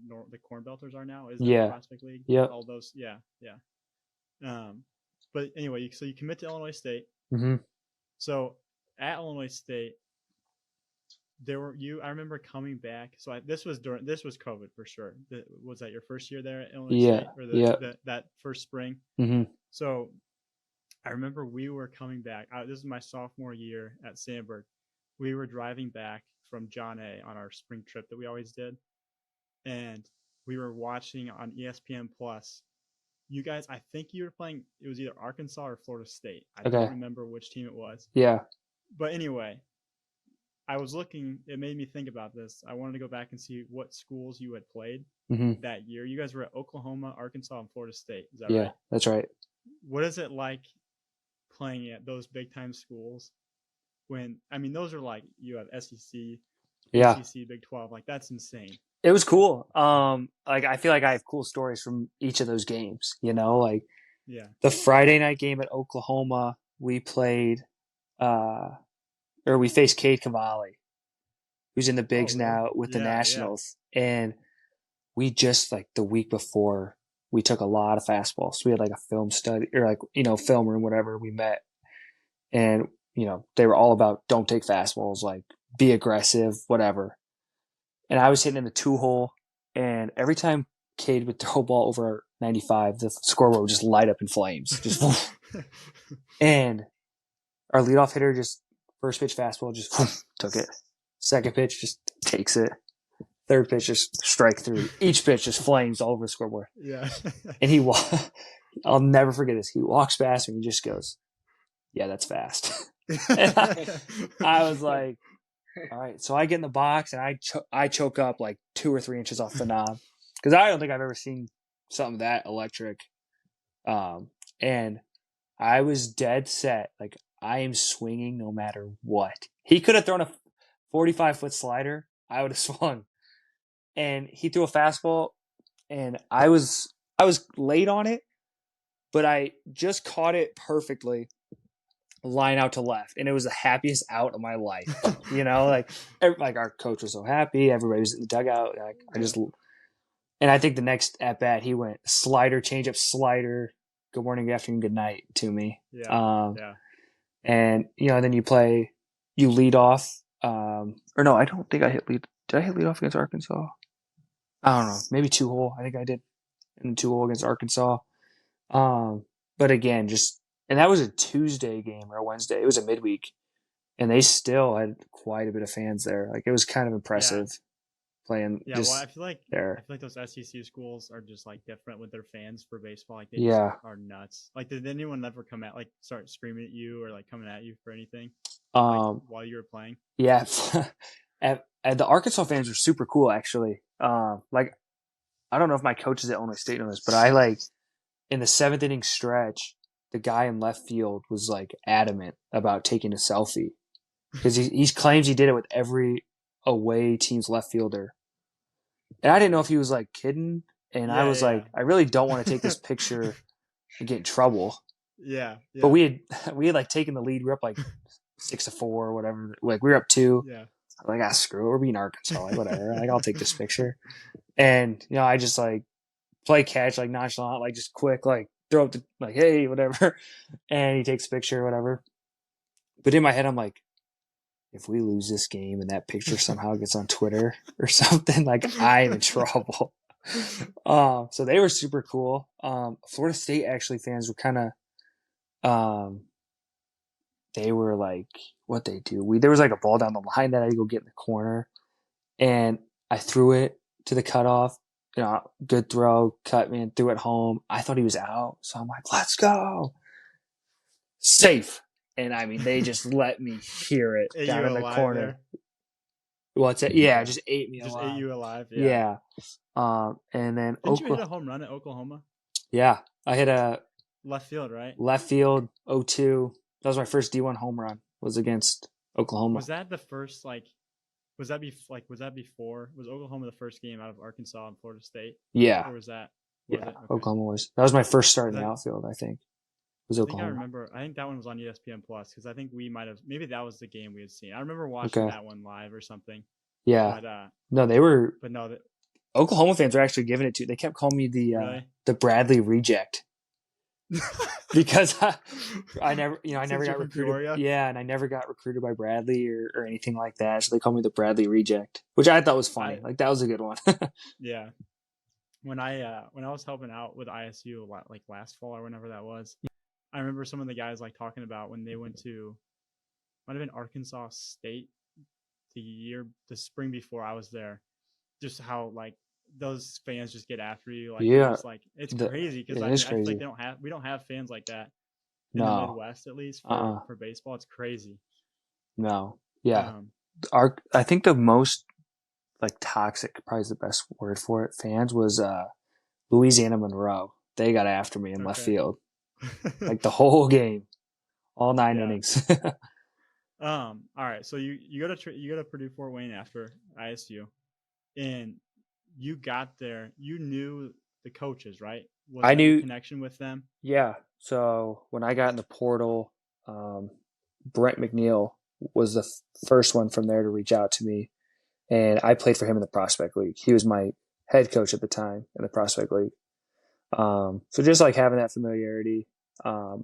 Corn Belters are now? Isn't that the prospect league? Yeah. All those. Yeah. But anyway, so you commit to Illinois State. Mm-hmm. So at Illinois State, I remember coming back. So this was COVID for sure. Was that your first year there at Illinois State, or that first spring? Mm-hmm. So I remember we were coming back. This is my sophomore year at Sandburg. We were driving back from John A. on our spring trip that we always did, and we were watching on ESPN Plus. You guys, I think you were playing. It was either Arkansas or Florida State. I don't remember which team it was. Yeah. But anyway, I was looking. It made me think about this. I wanted to go back and see what schools you had played that year. You guys were at Oklahoma, Arkansas, and Florida State. Is that right? Yeah, that's right. What is it like playing at those big time schools? When I mean, those are like you have SEC Yeah. ACC, Big 12. Like, that's insane. It was cool. Like I feel like I have cool stories from each of those games. Like the Friday night game at Oklahoma, we played, or we faced Cade Cavalli, who's in the bigs now with the Nationals, and we just like the week before we took a lot of fastballs. So we had like a film study or like film room, whatever. We met, and they were all about don't take fastballs, like be aggressive, whatever. And I was hitting in the 2-hole, and every time Cade would throw a ball over 95, the scoreboard would just light up in flames. Just and our leadoff hitter just first pitch fastball just took it. Second pitch just takes it. Third pitch just strike 3. Each pitch just flames all over the scoreboard. Yeah. And I'll never forget this. He walks past me and he just goes, "Yeah, that's fast." I was like, all right. So I get in the box and I choke up like 2 or 3 inches off the knob because I don't think I've ever seen something that electric. And I was dead set. Like, I am swinging no matter what. He could have thrown a 45-foot slider. I would have swung. And he threw a fastball, and I was late on it, but I just caught it perfectly, line out to left, and it was the happiest out of my life. Like our coach was so happy, everybody was in the dugout. Like and I think the next at bat he went slider, change up, slider, good morning, good afternoon, good night to me. And then you lead off. Or no, I don't think I hit lead. Did I hit lead off against Arkansas? I don't know. Maybe 2-hole. I think I did in the 2-hole against Arkansas. But again, and that was a Tuesday game or a Wednesday. It was a midweek, and they still had quite a bit of fans there. Like, it was kind of impressive playing. Yeah, well, I feel like those SEC schools are just like different with their fans for baseball. Like, they just are nuts. Like, did anyone ever start screaming at you or like coming at you for anything while you were playing? Yeah, and the Arkansas fans were super cool actually. Like, I don't know if my coaches at Illinois State know this, but in the 7th inning stretch, the guy in left field was like adamant about taking a selfie because he claims he did it with every away team's left fielder. And I didn't know if he was like kidding. And I was like, I really don't want to take this picture and get in trouble. Yeah. But we had like taken the lead. We were up like 6-4 or whatever. Like, we were up 2. Yeah. I'm like, screw it. We're beating Arkansas. Like, whatever. Like, I'll take this picture. And, I just like play catch, like nonchalant, like just quick, like throw up the, like, hey, whatever. And he takes a picture or whatever. But in my head, I'm like, if we lose this game and that picture somehow gets on Twitter or something, like, I'm in trouble. So they were super cool. Florida State actually fans were kind of, they were like, what they do. There was like a ball down the line that I had to go get in the corner, and I threw it to the cutoff. Good throw, cut man, threw it home. I thought he was out, so I'm like, let's go. Safe. And I mean, they just let me hear it down in the corner. There? What's it? Yeah, just ate me alive. Just ate you alive. Yeah. And then didn't you hit a home run at Oklahoma? Yeah, I hit a left field, right? Left field, 0-2. That was my first D1 home run. Was against Oklahoma. Was that the first Was that before? Was Oklahoma the first game out of Arkansas and Florida State? Yeah. Or was that? Okay. Oklahoma was. That was my first start in the outfield, I think. Was Oklahoma. I remember. I think that one was on ESPN Plus because I think we might have. Maybe that was the game we had seen. I remember watching that one live or something. Yeah. But, no, they were. But no, Oklahoma fans were actually giving it to. They kept calling me the Bradley reject. Because I never got recruited. Peoria? Yeah, and I never got recruited by Bradley or anything like that. So they called me the Bradley reject, which I thought was funny. That was a good one. Yeah. When I was helping out with ISU like last fall or whenever that was, I remember some of the guys like talking about when they went to, might have been Arkansas State the spring before I was there, just how like those fans just get after you. Like, it's crazy because I feel like we don't have fans like that in the Midwest, at least for baseball. It's crazy. No. Yeah. I think the most like toxic, probably is the best word for it, fans was Louisiana Monroe. They got after me in left field. Like the whole game. All 9 innings. All right. So you go to Purdue Fort Wayne after ISU, and you got there. You knew the coaches, right? Was I that the knew, connection with them? yeah. So when I got in the portal, Brent McNeil was the first one from there to reach out to me, and I played for him in the prospect league. He was my head coach at the time in the prospect league. So just like having that familiarity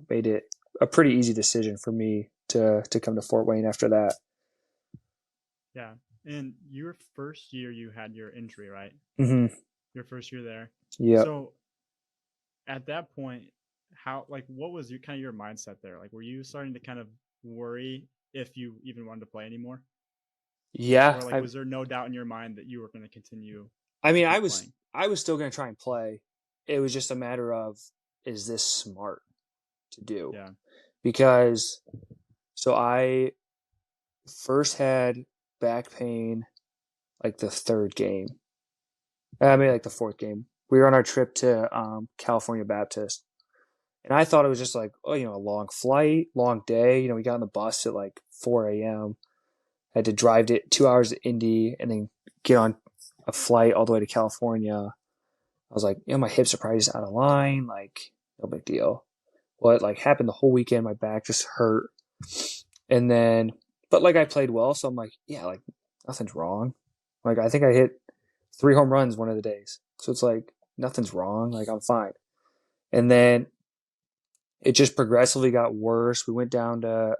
made it a pretty easy decision for me to come to Fort Wayne after that. Yeah. And your first year, you had your injury, right? Mm-hmm. Your first year there. Yeah. So at that point, what was your mindset there? Like, were you starting to kind of worry if you even wanted to play anymore? Yeah. Or like, was there no doubt in your mind that you were going to continue I to mean, keep playing? I was still going to try and play. It was just a matter of, is this smart to do? Yeah. Because so I first had back pain like the third game. I mean, like the fourth game. We were on our trip to California Baptist. And I thought it was just like, oh, a long flight, long day. We got on the bus at like 4 a.m. Had to drive it 2 hours to Indy and then get on a flight all the way to California. I was like, my hips are probably just out of line. Like, no big deal. Well, it like happened the whole weekend. My back just hurt. And then, but like I played well. So I'm like, yeah, like nothing's wrong. Like I think I hit 3 home runs one of the days. So it's like, nothing's wrong. Like I'm fine. And then it just progressively got worse. We went down to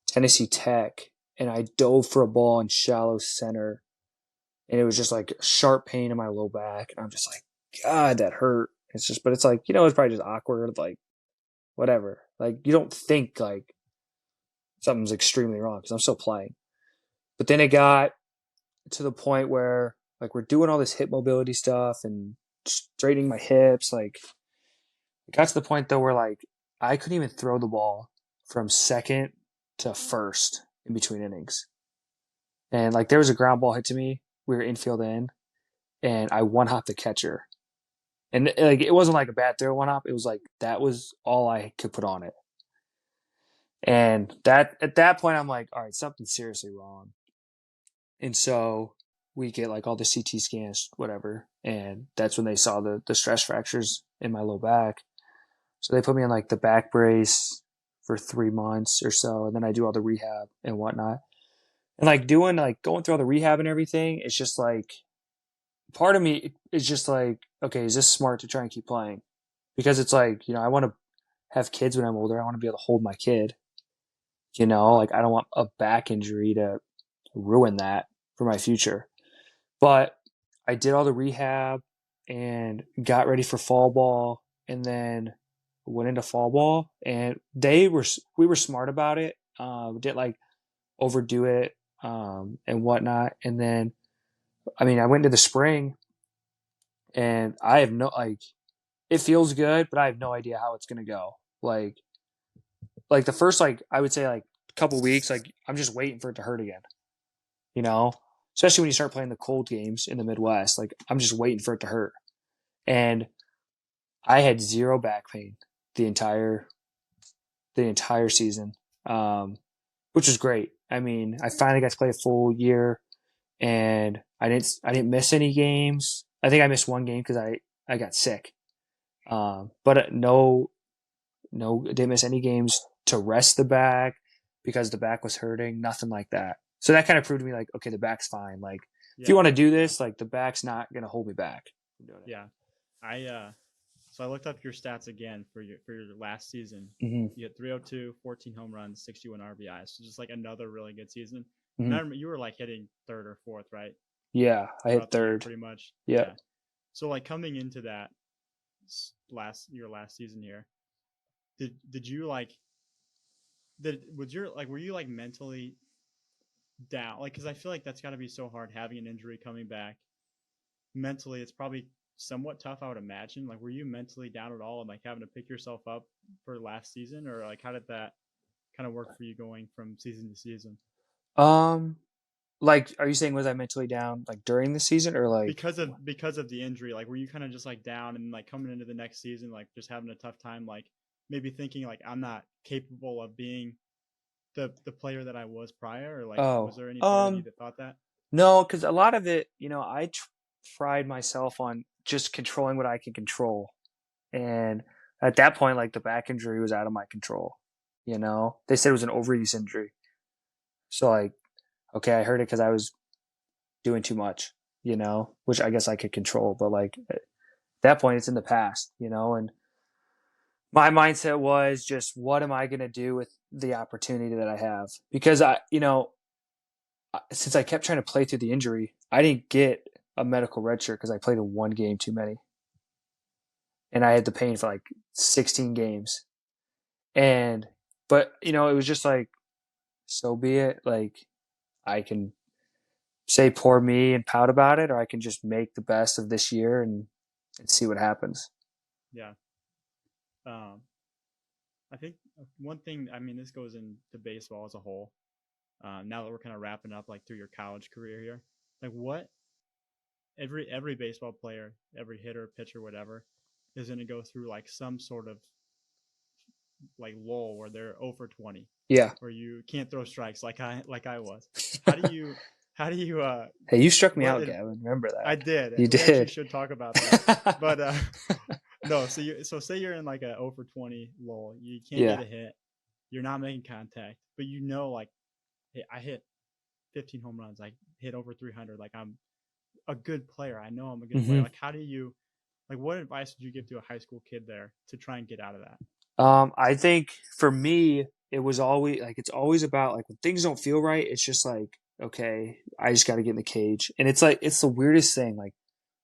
Tennessee Tech, and I dove for a ball in shallow center, and it was just like sharp pain in my low back, and I'm just like, God, that hurt. But it's like, it's probably just awkward, like whatever. Like you don't think like something's extremely wrong because I'm still playing. But then it got to the point where like we're doing all this hip mobility stuff and straightening my hips, like it got to the point though where like I couldn't even throw the ball from second to first in between innings. And like there was a ground ball hit to me. We were infield in, and I one hopped the catcher. And like it wasn't like a bad throw one hop. It was like that was all I could put on it. And that at that point I'm like, all right, something's seriously wrong. And so we get like all the CT scans, whatever, and that's when they saw the stress fractures in my low back. So they put me in like the back brace for 3 months or so, and then I do all the rehab and whatnot. And like going through all the rehab and everything, it's just like part of me is just like, okay, is this smart to try and keep playing? Because it's like, I want to have kids when I'm older. I want to be able to hold my kid. Like I don't want a back injury to ruin that for my future. But I did all the rehab and got ready for fall ball, and then went into fall ball, and we were smart about it. We didn't like overdo it and whatnot. And then, I mean, I went into the spring, and I have no like. It feels good, but I have no idea how it's gonna go. Like the first I would say like couple weeks, like I'm just waiting for it to hurt again. You know, especially when you start playing the cold games in the Midwest. Like I'm just waiting for it to hurt. And I had zero back pain the entire season, which was great. I mean, I finally got to play a full year, and I didn't miss any games. I think I missed one game because I got sick. But no, didn't miss any games to rest the back because the back was hurting. Nothing like that. So that kind of proved to me like, okay, the back's fine. Like if you want to do this, like the back's not gonna hold me back. Yeah, so I looked up your stats again for your last season. Mm-hmm. You had 302, 14 home runs, 61 RBIs. So just like another really good season. Mm-hmm. And I remember you were like hitting third or fourth, right? Yeah, I hit third pretty much. Yep. Yeah. So like coming into that your last season here, did you like were you like mentally down? Like, because I feel like that's got to be so hard having an injury coming back. Mentally, it's probably somewhat tough, I would imagine. Like, were you mentally down at all and like having to pick yourself up for last season, or like how did that kind of work for you going from season to season? Like, are you saying was I mentally down like during the season or like because of the injury? Like, were you kind of just like down and like coming into the next season like just having a tough time, like maybe thinking like I'm not capable of being the player that I was prior, or like was Oh, there any part of you that thought that? no, because a lot of it, I pride myself on just controlling what I can control. And at that point, like the back injury was out of my control. They said it was an overuse injury. So like, okay, I heard it because I was doing too much, which I guess I could control. But like at that point, it's in the past, and my mindset was just, what am I going to do with the opportunity that I have? Because since I kept trying to play through the injury, I didn't get a medical red shirt because I played in one game too many. And I had the pain for like 16 games. But it was just like, so be it. Like, I can say poor me and pout about it, or I can just make the best of this year and see what happens. Yeah. I think one thing, I mean, this goes into baseball as a whole. Now that we're kind of wrapping up like through your college career here, like what every baseball player, every hitter, pitcher, whatever, is going to go through like some sort of like lull where they're 0 for 20. Yeah. Where you can't throw strikes like I was. How do you Hey, you struck me out, Gavin. Remember that? I did. You did. We actually should talk about that. But no, so say you're in like a 0 for 20 lull. You can't get a hit. You're not making contact, but like, hey, I hit 15 home runs. I hit over 300. Like, I'm a good player. I know I'm a good player. Like, how do you, like, what advice would you give to a high school kid there to try and get out of that? I think for me, it was always like, it's always about like when things don't feel right, it's just like, okay, I just got to get in the cage. And it's like, it's the weirdest thing. Like,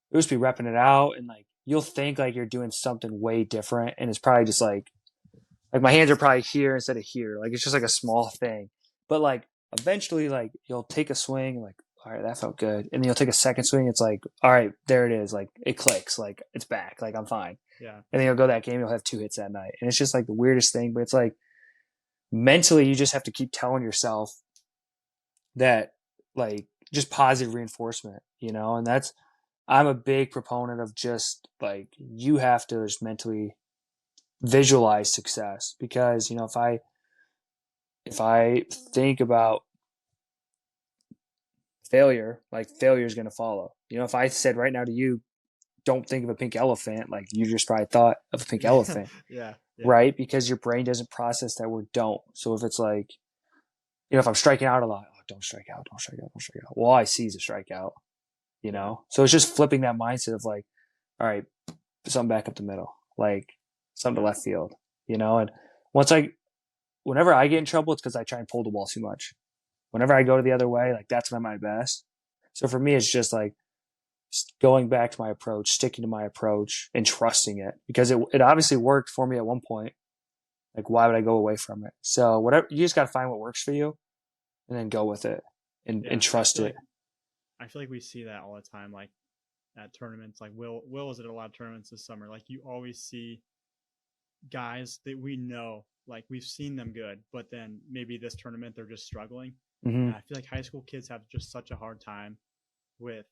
you'll just be repping it out and like, you'll think like you're doing something way different. And it's probably just like my hands are probably here instead of here. Like, it's just like a small thing. But like, eventually, like, you'll take a swing and like, all right, that felt good. And then you'll take a second swing. It's like, all right, there it is. Like, it clicks. Like, it's back. Like, I'm fine. Yeah. And then you'll go that game. You'll have 2 hits that night. And it's just like the weirdest thing. But it's like, mentally, you just have to keep telling yourself that, like, just positive reinforcement, and I'm a big proponent of just like, you have to just mentally visualize success, because, if I think about failure, like, failure is going to follow. If I said right now to you, don't think of a pink elephant, like, you just probably thought of a pink elephant. Yeah. Right? Because your brain doesn't process that word don't. So if it's like, if I'm striking out a lot, don't strike out. Well, all I see is a strikeout, So it's just flipping that mindset of like, all right, something back up the middle, like something to left field, and whenever I get in trouble, it's because I try and pull the ball too much. Whenever I go to the other way, like, that's when I'm at my best. So for me, it's just like going back to my approach, sticking to my approach, and trusting it, because it obviously worked for me at one point. Like, why would I go away from it? So whatever, you just got to find what works for you and then go with it and trust it. I feel like we see that all the time, like at tournaments. Like Will was at a lot of tournaments this summer. Like, you always see guys that we know, like, we've seen them good, but then maybe this tournament they're just struggling. Mm-hmm. And I feel like high school kids have just such a hard time with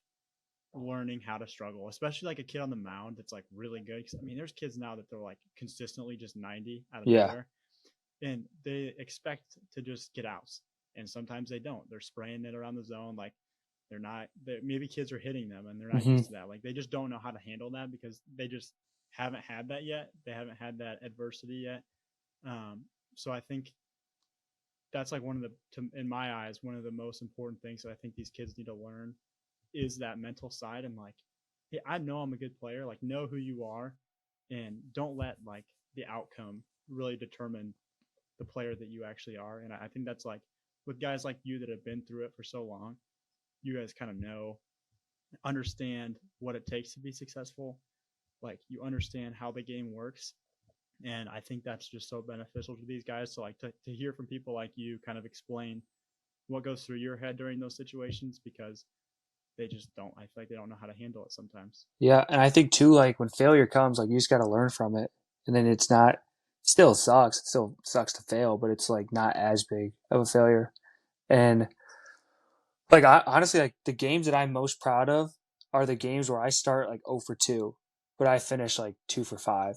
learning how to struggle, especially like a kid on the mound that's like really good. Cause I mean, there's kids now that they're like consistently just 90 out of nowhere, and they expect to just get outs. And sometimes they don't. They're spraying it around the zone. Like, maybe kids are hitting them and they're not used to that. Like, they just don't know how to handle that because they just haven't had that yet. They haven't had that adversity yet. So I think that's like in my eyes, one of the most important things that I think these kids need to learn is that mental side. And like, hey, I know I'm a good player. Like, know who you are, and don't let like the outcome really determine the player that you actually are. And I think that's like, with guys like you that have been through it for so long, you guys kind of understand what it takes to be successful. Like, you understand how the game works. And I think that's just so beneficial to these guys. So like, to hear from people like you kind of explain what goes through your head during those situations, because they just don't, I feel like they don't know how to handle it sometimes. Yeah. And I think too, like, when failure comes, like, you just got to learn from it. And then still sucks. It still sucks to fail, but it's like not as big of a failure. And like, honestly, like, the games that I'm most proud of are the games where I start like 0 for 2, but I finish like 2 for 5,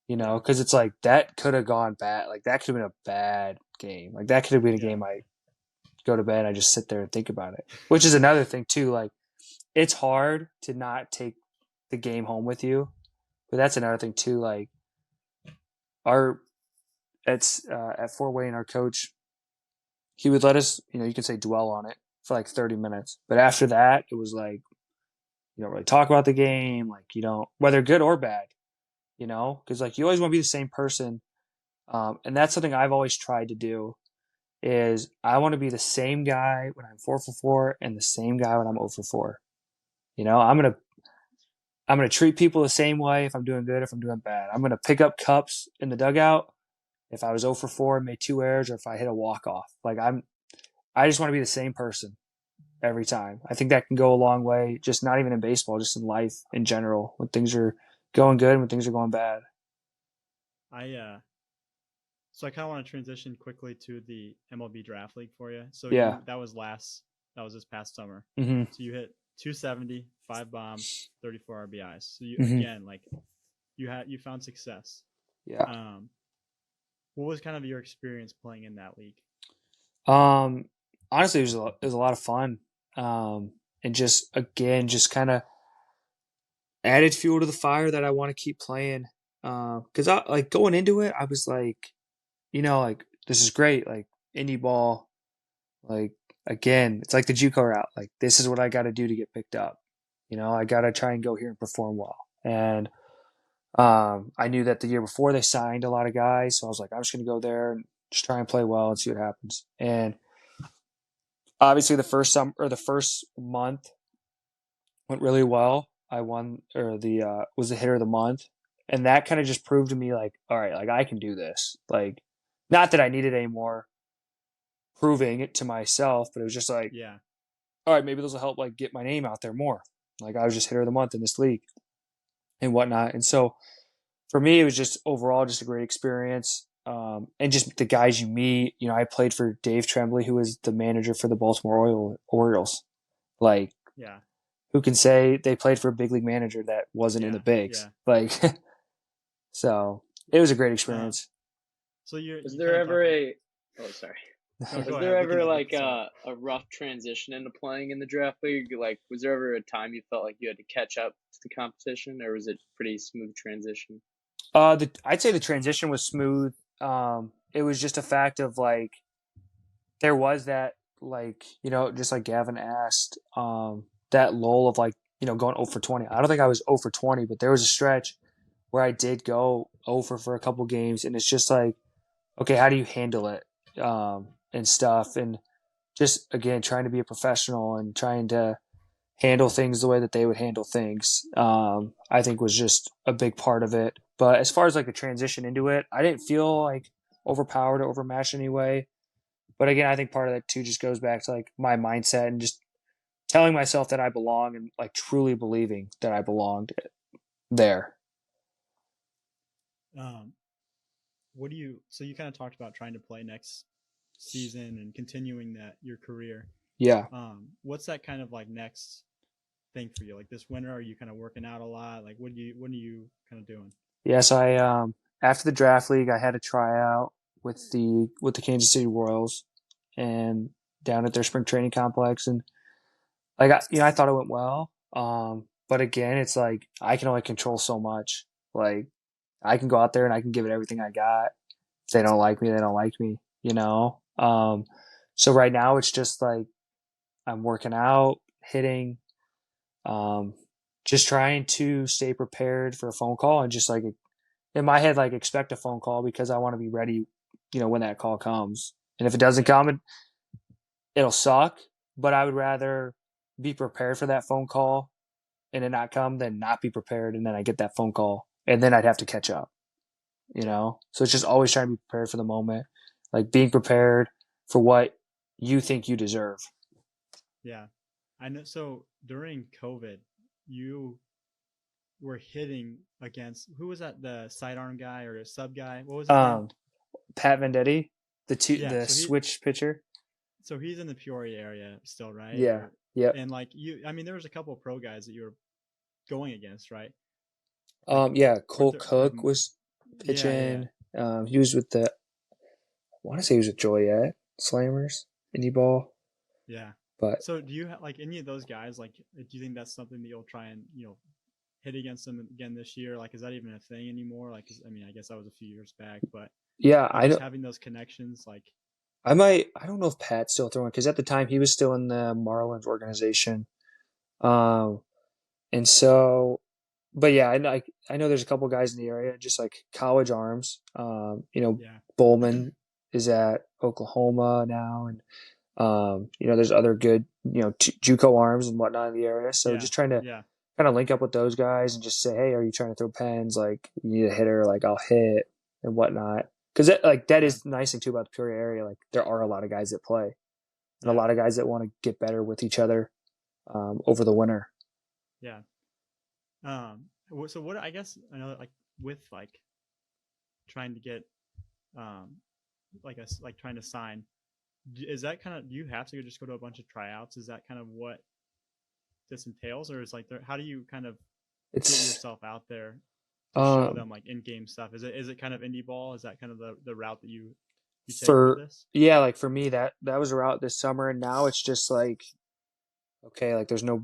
because it's like, that could have gone bad. Like, that could have been a bad game. Like that could have been a game I go to bed, I just sit there and think about it. Which is another thing too. Like it's hard to not take the game home with you, but that's another thing too. Like at Fort Wayne, our coach, he would let us, you can say dwell on it for like 30 minutes. But after that, it was like, you don't really talk about the game. Like you don't, whether good or bad, because like you always want to be the same person. And that's something I've always tried to do is I want to be the same guy when I'm 4 for 4 and the same guy when I'm 0 for 4. I'm gonna treat people the same way if I'm doing good, if I'm doing bad. I'm gonna pick up cups in the dugout if I was 0 for 4 and made 2 errors, or if I hit a walk off. Like I just want to be the same person every time. I think that can go a long way, just not even in baseball, just in life in general, when things are going good and when things are going bad. So I kind of want to transition quickly to the MLB Draft League for you. So that was this past summer. Mm-hmm. So you hit 270, 5 bombs, 34 RBIs. So you again, like you found success. Yeah. What was kind of your experience playing in that league? Honestly, it was a lot of fun. And just kind of added fuel to the fire that I want to keep playing. Because I like going into it, I was like, like this is great, like indie ball, like again, it's like the JUCO route. Like this is what I got to do to get picked up. I got to try and go here and perform well. And I knew that the year before they signed a lot of guys, so I was like, I'm just going to go there and just try and play well and see what happens. And obviously, the first month went really well. I won, or was the hitter of the month, and that kind of just proved to me like, all right, like I can do this. Like, not that I needed any more proving it to myself, but it was just like, all right, maybe this will help like get my name out there more. Like I was just hitter of the month in this league and whatnot. And so for me, it was just overall just a great experience. And just the guys you meet, I played for Dave Tremblay, who was the manager for the Baltimore Orioles. Like, who can say they played for a big league manager that wasn't in the bigs? Yeah. Like, so it was a great experience. Was there ever like a rough transition into playing in the draft league? Like, was there ever a time you felt like you had to catch up to the competition, or was it pretty smooth transition? I'd say the transition was smooth. It was just a fact of like, there was that like, just like Gavin asked, that lull of like, going 0 for 20. I don't think I was 0 for 20, but there was a stretch where I did go 0 for a couple games, and it's just like, okay, how do you handle it? And stuff, and just again trying to be a professional and trying to handle things the way that they would handle things, I think was just a big part of it. But as far as like the transition into it, I didn't feel like overpowered or overmatched anyway. But again, I think part of that too just goes back to like my mindset and just telling myself that I belong and like truly believing that I belonged there. So you kind of talked about trying to play next season and continuing your career. Yeah. What's that kind of like next thing for you? Like this winter, are you kind of working out a lot? Like what are you kind of doing? Yeah, so I after the draft league, I had a tryout with the Kansas City Royals and down at their spring training complex, and like I thought it went well. But again, it's like I can only control so much. Like I can go out there and I can give it everything I got. If they don't like me, they don't like me, So right now it's just like I'm working out, hitting, just trying to stay prepared for a phone call and just like in my head, like expect a phone call because I want to be ready, when that call comes. And if it doesn't come, it'll suck, but I would rather be prepared for that phone call and it not come than not be prepared. And then I get that phone call and then I'd have to catch up, So it's just always trying to be prepared for the moment, like being prepared for what you think you deserve. Yeah. I know. So during COVID, you were hitting against, who was that? The sidearm guy or a sub guy? What was his name? Pat Venditti, the switch pitcher. So he's in the Peoria area still, right? Yeah. Yeah. And like there was a couple of pro guys that you were going against, right? Yeah. Cole Cook was pitching. Yeah. He was with want to say he was with Joliet Slammers, indie ball. Yeah. But so do you like any of those guys? Like, do you think that's something that you'll try and hit against them again this year? Like, is that even a thing anymore? Like, I mean, I guess that was a few years back, but yeah, I just don't. having those connections, like, I might. I don't know if Pat's still throwing because at the time he was still in the Marlins organization. And so, but yeah, I know there's a couple guys in the area, just like college arms. yeah, Bowman is at Oklahoma now, and there's other good JUCO arms and whatnot in the area. So yeah, just trying to yeah, kind of link up with those guys and just say, hey, are you trying to throw pens? Like you need a hitter, like I'll hit and whatnot. Because that yeah, is the nice thing too about the Peoria area. Like there are a lot of guys that play and a yeah, lot of guys that want to get better with each other over the winter. yeah. So what I guess another like with like trying to get like trying to sign, is that kind of, do you have to just go to a bunch of tryouts? Is that kind of what this entails, or is like how do you kind of get yourself out there to show them like in-game stuff? Is it kind of indie ball? Is that kind of the route that you take for this? Yeah, like for me that was a route this summer, and now it's just like okay, like there's no.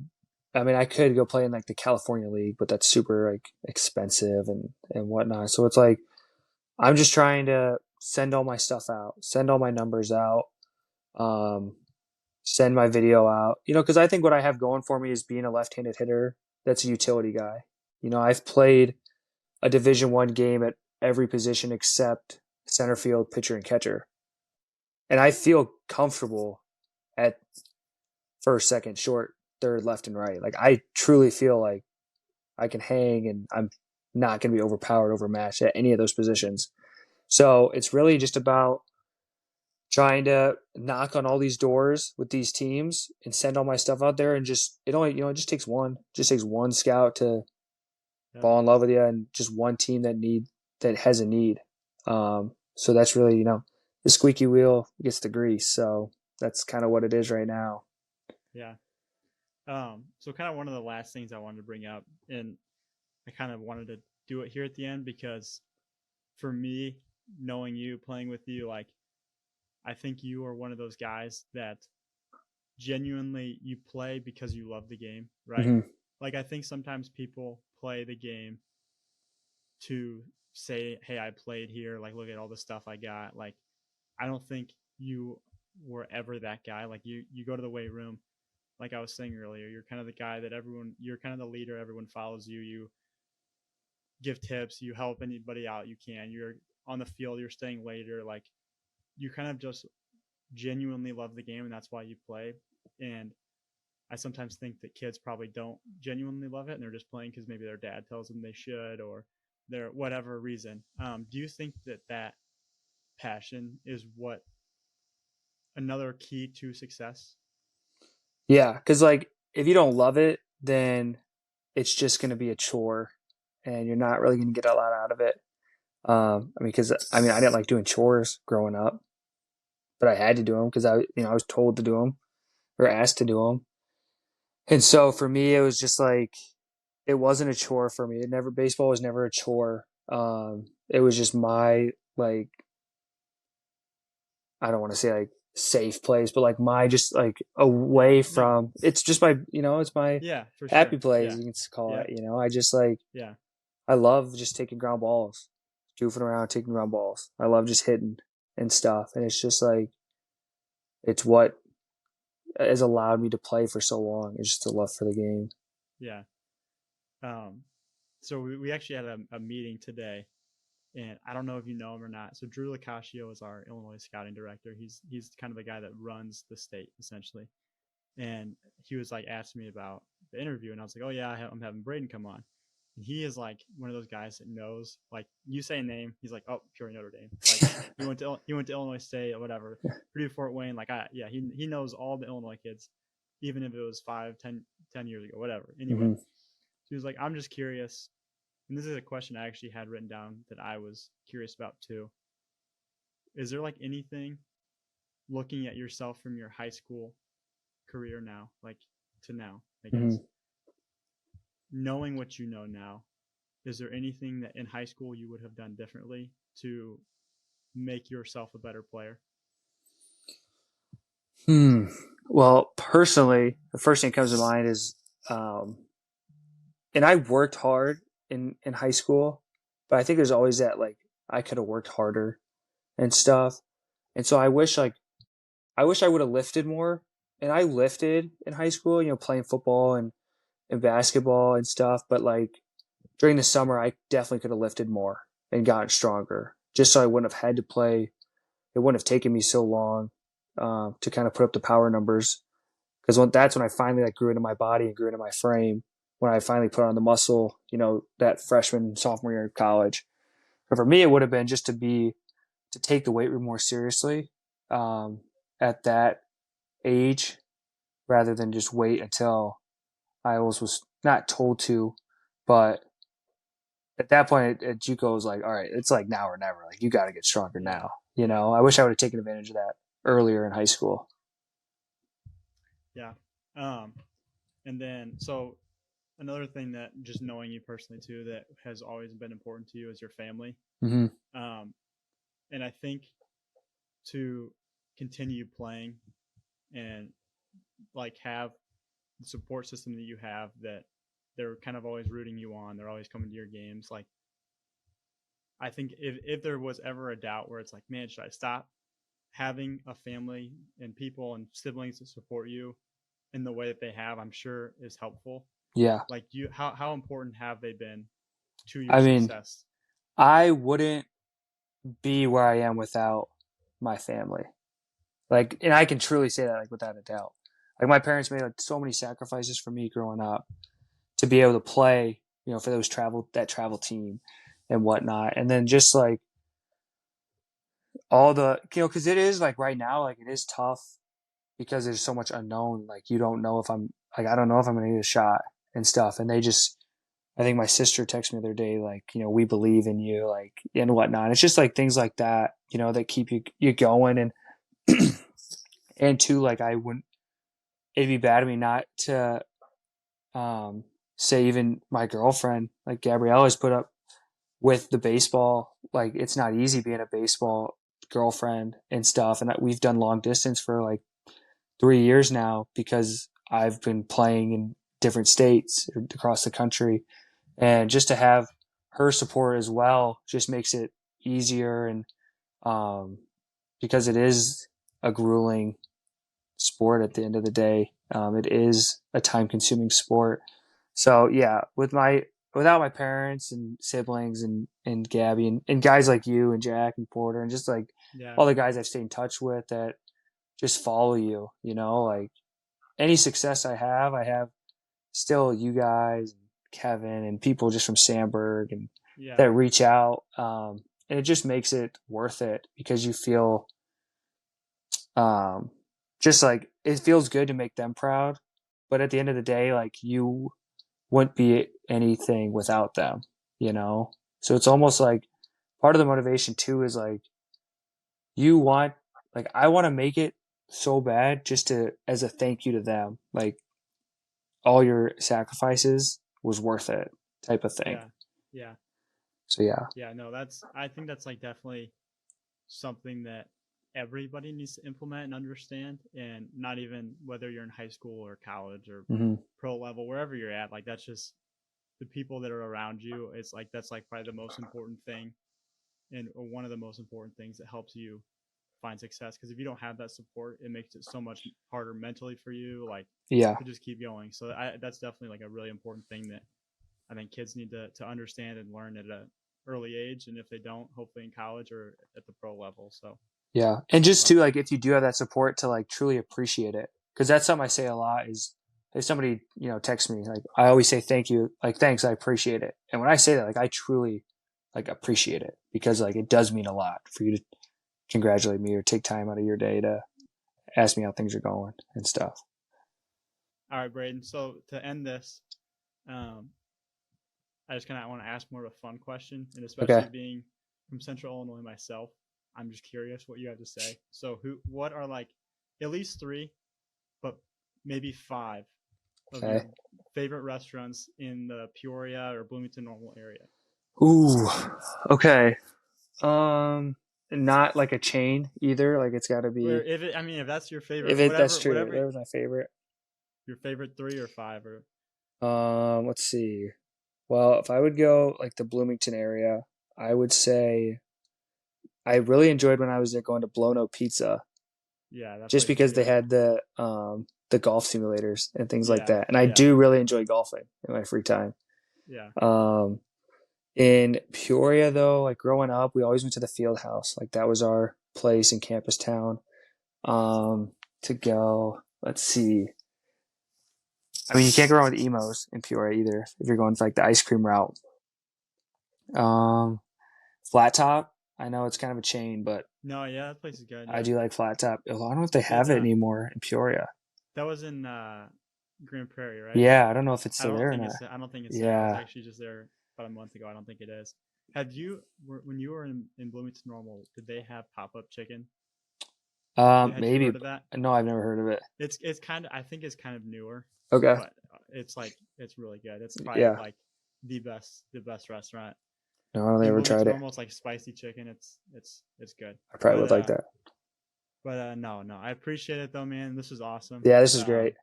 I mean, I could go play in like the California League, but that's super like expensive and whatnot. So it's like I'm just trying to send all my stuff out, send all my numbers out, send my video out. Because I think what I have going for me is being a left-handed hitter. That's a utility guy. I've played a Division I game at every position except center field, pitcher, and catcher, and I feel comfortable at first, second, short, third, left, and right. Like I truly feel like I can hang, and I'm not going to be overpowered, overmatched at any of those positions. So it's really just about trying to knock on all these doors with these teams and send all my stuff out there, and it just takes one scout to fall in love with you, and just one team that has a need. So that's really the squeaky wheel gets the grease. So that's kind of what it is right now. Yeah. So kind of one of the last things I wanted to bring up, and I kind of wanted to do it here at the end because for me, knowing you, playing with you, like I think you are one of those guys that genuinely you play because you love the game, right? Mm-hmm. Like I think sometimes people play the game to say, hey, I played here, like look at all the stuff I got. Like I don't think you were ever that guy. Like you go to the weight room, like I was saying earlier, you're kind of the guy that you're kind of the leader, everyone follows you, you give tips, you help anybody out you can, you're on the field, you're staying later, like you kind of just genuinely love the game, and that's why you play. And I sometimes think that kids probably don't genuinely love it, and they're just playing because maybe their dad tells them they should, or their whatever reason. Do you think that passion is what another key to success? Yeah, because like if you don't love it, then it's just going to be a chore, and you're not really going to get a lot out of it. Because I didn't like doing chores growing up, but I had to do them because I was told to do them or asked to do them. And so for me, it was just like it wasn't a chore for me. Baseball was never a chore. It was just my like I don't want to say like safe place, but like my just like away from. It's just my it's my for happy sure. place, you can call it. I just like I love just taking ground balls, goofing around, taking ground balls. I love just hitting and stuff, and it's just like it's what has allowed me to play for so long. It's just a love for the game. Yeah. So we actually had a meeting today, and I don't know if you know him or not. So Drew Locascio is our Illinois scouting director. He's kind of the guy that runs the state essentially. And he was like asking me about the interview, and I was like, oh yeah, I'm having Braedon come on. And he is like one of those guys that knows, like you say a name, he's like, oh, Peoria, Notre Dame. Like he went to Illinois State or whatever, Purdue, Fort Wayne. Like he knows all the Illinois kids, even if it was 10 years ago, whatever. Anyway, so he was like, I'm just curious, and this is a question I actually had written down that I was curious about too. Is there like anything, looking at yourself from your high school career now, like to now, I guess, knowing what you know now, is there anything that in high school you would have done differently to make yourself a better player? Well, personally, the first thing that comes to mind is, and I worked hard in high school, but I think there's always that, like, I could have worked harder and stuff. And so I wish I would have lifted more. And I lifted in high school, playing football and basketball and stuff. But like during the summer, I definitely could have lifted more and gotten stronger, just so I wouldn't have had to play. It wouldn't have taken me so long to kind of put up the power numbers. Because that's when I finally grew into my body and grew into my frame. When I finally put on the muscle, that freshman, sophomore year in college. But for me, it would have been just to take the weight room more seriously at that age, rather than just wait until I always was not told to, but at that point at JUCO was like, all right, it's like now or never. Like you got to get stronger now. I wish I would have taken advantage of that earlier in high school. Yeah. And then, so another thing that just knowing you personally too, that has always been important to you is your family. Mm-hmm. And I think to continue playing and like have the support system that you have, that they're kind of always rooting you on, they're always coming to your games. Like, I think if there was ever a doubt where it's like, man, should I stop? Having a family and people and siblings to support you in the way that they have, I'm sure is helpful. Yeah. Like how important have they been to your success? I wouldn't be where I am without my family. Like, and I can truly say that, like, without a doubt. Like, my parents made so many sacrifices for me growing up to be able to play, for that travel team and whatnot. And then just like all the, because it is like right now, like it is tough because there's so much unknown. Like, you don't know I don't know if I'm going to get a shot and stuff. And I think my sister texted me the other day, like, we believe in you, like, and whatnot. It's just like things like that, that keep you going. And, and two, like, it'd be bad of me not to, say even my girlfriend, like Gabrielle, has put up with the baseball. Like, it's not easy being a baseball girlfriend and stuff. And we've done long distance for like 3 years now because I've been playing in different states across the country. And just to have her support as well just makes it easier. And because it is a grueling sport at the end of the day, it is a time-consuming sport. So yeah, without my parents and siblings and Gabby and guys like you and Jack and Porter and just like all the guys I've stayed in touch with that just follow you, like any success I have still you guys, Kevin, and people just from Sandburg and that reach out. And it just makes it worth it because you feel just like it feels good to make them proud. But at the end of the day, like you wouldn't be anything without them, So it's almost like part of the motivation too is like I want to make it so bad just as a thank you to them. Like all your sacrifices was worth it type of thing. Yeah. So yeah. Yeah, no, I think that's like definitely something that everybody needs to implement and understand, and not even whether you're in high school or college or pro level, wherever you're at, like that's just the people that are around you. It's like that's like probably the most important thing, and one of the most important things that helps you find success, because if you don't have that support, it makes it so much harder mentally for you, like to just keep going. So that's definitely like a really important thing that I think kids need to understand and learn at an early age, and if they don't, hopefully in college or at the pro level. So yeah, and just to like if you do have that support, to like truly appreciate it, because that's something I say a lot is if somebody texts me, like I always say thank you, like thanks, I appreciate it. And when I say that, like I truly like appreciate it, because like it does mean a lot for you to congratulate me or take time out of your day to ask me how things are going and stuff. All right, Braedon. So to end this, I just kind of want to ask more of a fun question, and especially being from Central Illinois myself, I'm just curious what you have to say. So what are like at least 3, but maybe 5 of your favorite restaurants in the Peoria or Bloomington Normal area? Ooh, okay. not like a chain either. Like it's got to be. If that's your favorite, That's true. That was my favorite. Your favorite 3 or 5 or. Let's see. Well, if I would go like the Bloomington area, I would say I really enjoyed when I was there going to Blow No Pizza. Yeah, that's just because they had the golf simulators and things like that, and I do really enjoy golfing in my free time. Yeah. In Peoria though, like growing up, we always went to the field house. Like that was our place in campus town. To go, let's see. I mean, you can't go wrong with emos in Peoria either if you're going for like the ice cream route. Flat Top, I know it's kind of a chain, but no, yeah, that place is good. Yeah. I do like Flat Top. I don't know if they have it anymore in Peoria. That was in Grand Prairie, right? Yeah, I don't know if it's still there or not. I don't think it's there. I was actually just there about a month ago. I don't think it is. When you were in Bloomington Normal, did they have pop-up chicken? Maybe. No, I've never heard of it. It's kind of, I think it's kind of newer. Okay. But it's really good. It's probably like the best restaurant. No, I don't think I ever tried it. Almost like spicy chicken. It's good. I probably would like that. But no, I appreciate it though, man. This was awesome. Yeah, this is great.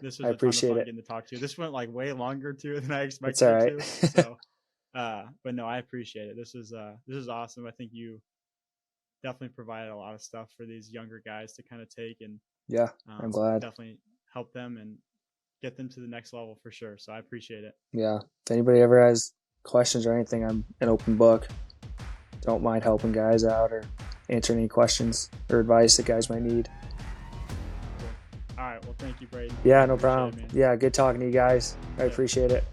This was I appreciate a ton of fun it. getting to talk to you. This went like way longer too than I expected it's all right. it to. So, but no, I appreciate it. This is awesome. I think you definitely provided a lot of stuff for these younger guys to kind of take and I'm glad. Definitely help them and get them to the next level for sure. So I appreciate it. Yeah. If anybody ever has questions or anything, I'm an open book. Don't mind helping guys out or answering any questions or advice that guys might need. Cool. All right. Well, thank you, Braedon. Yeah, no problem. Yeah, good talking to you guys. I appreciate it.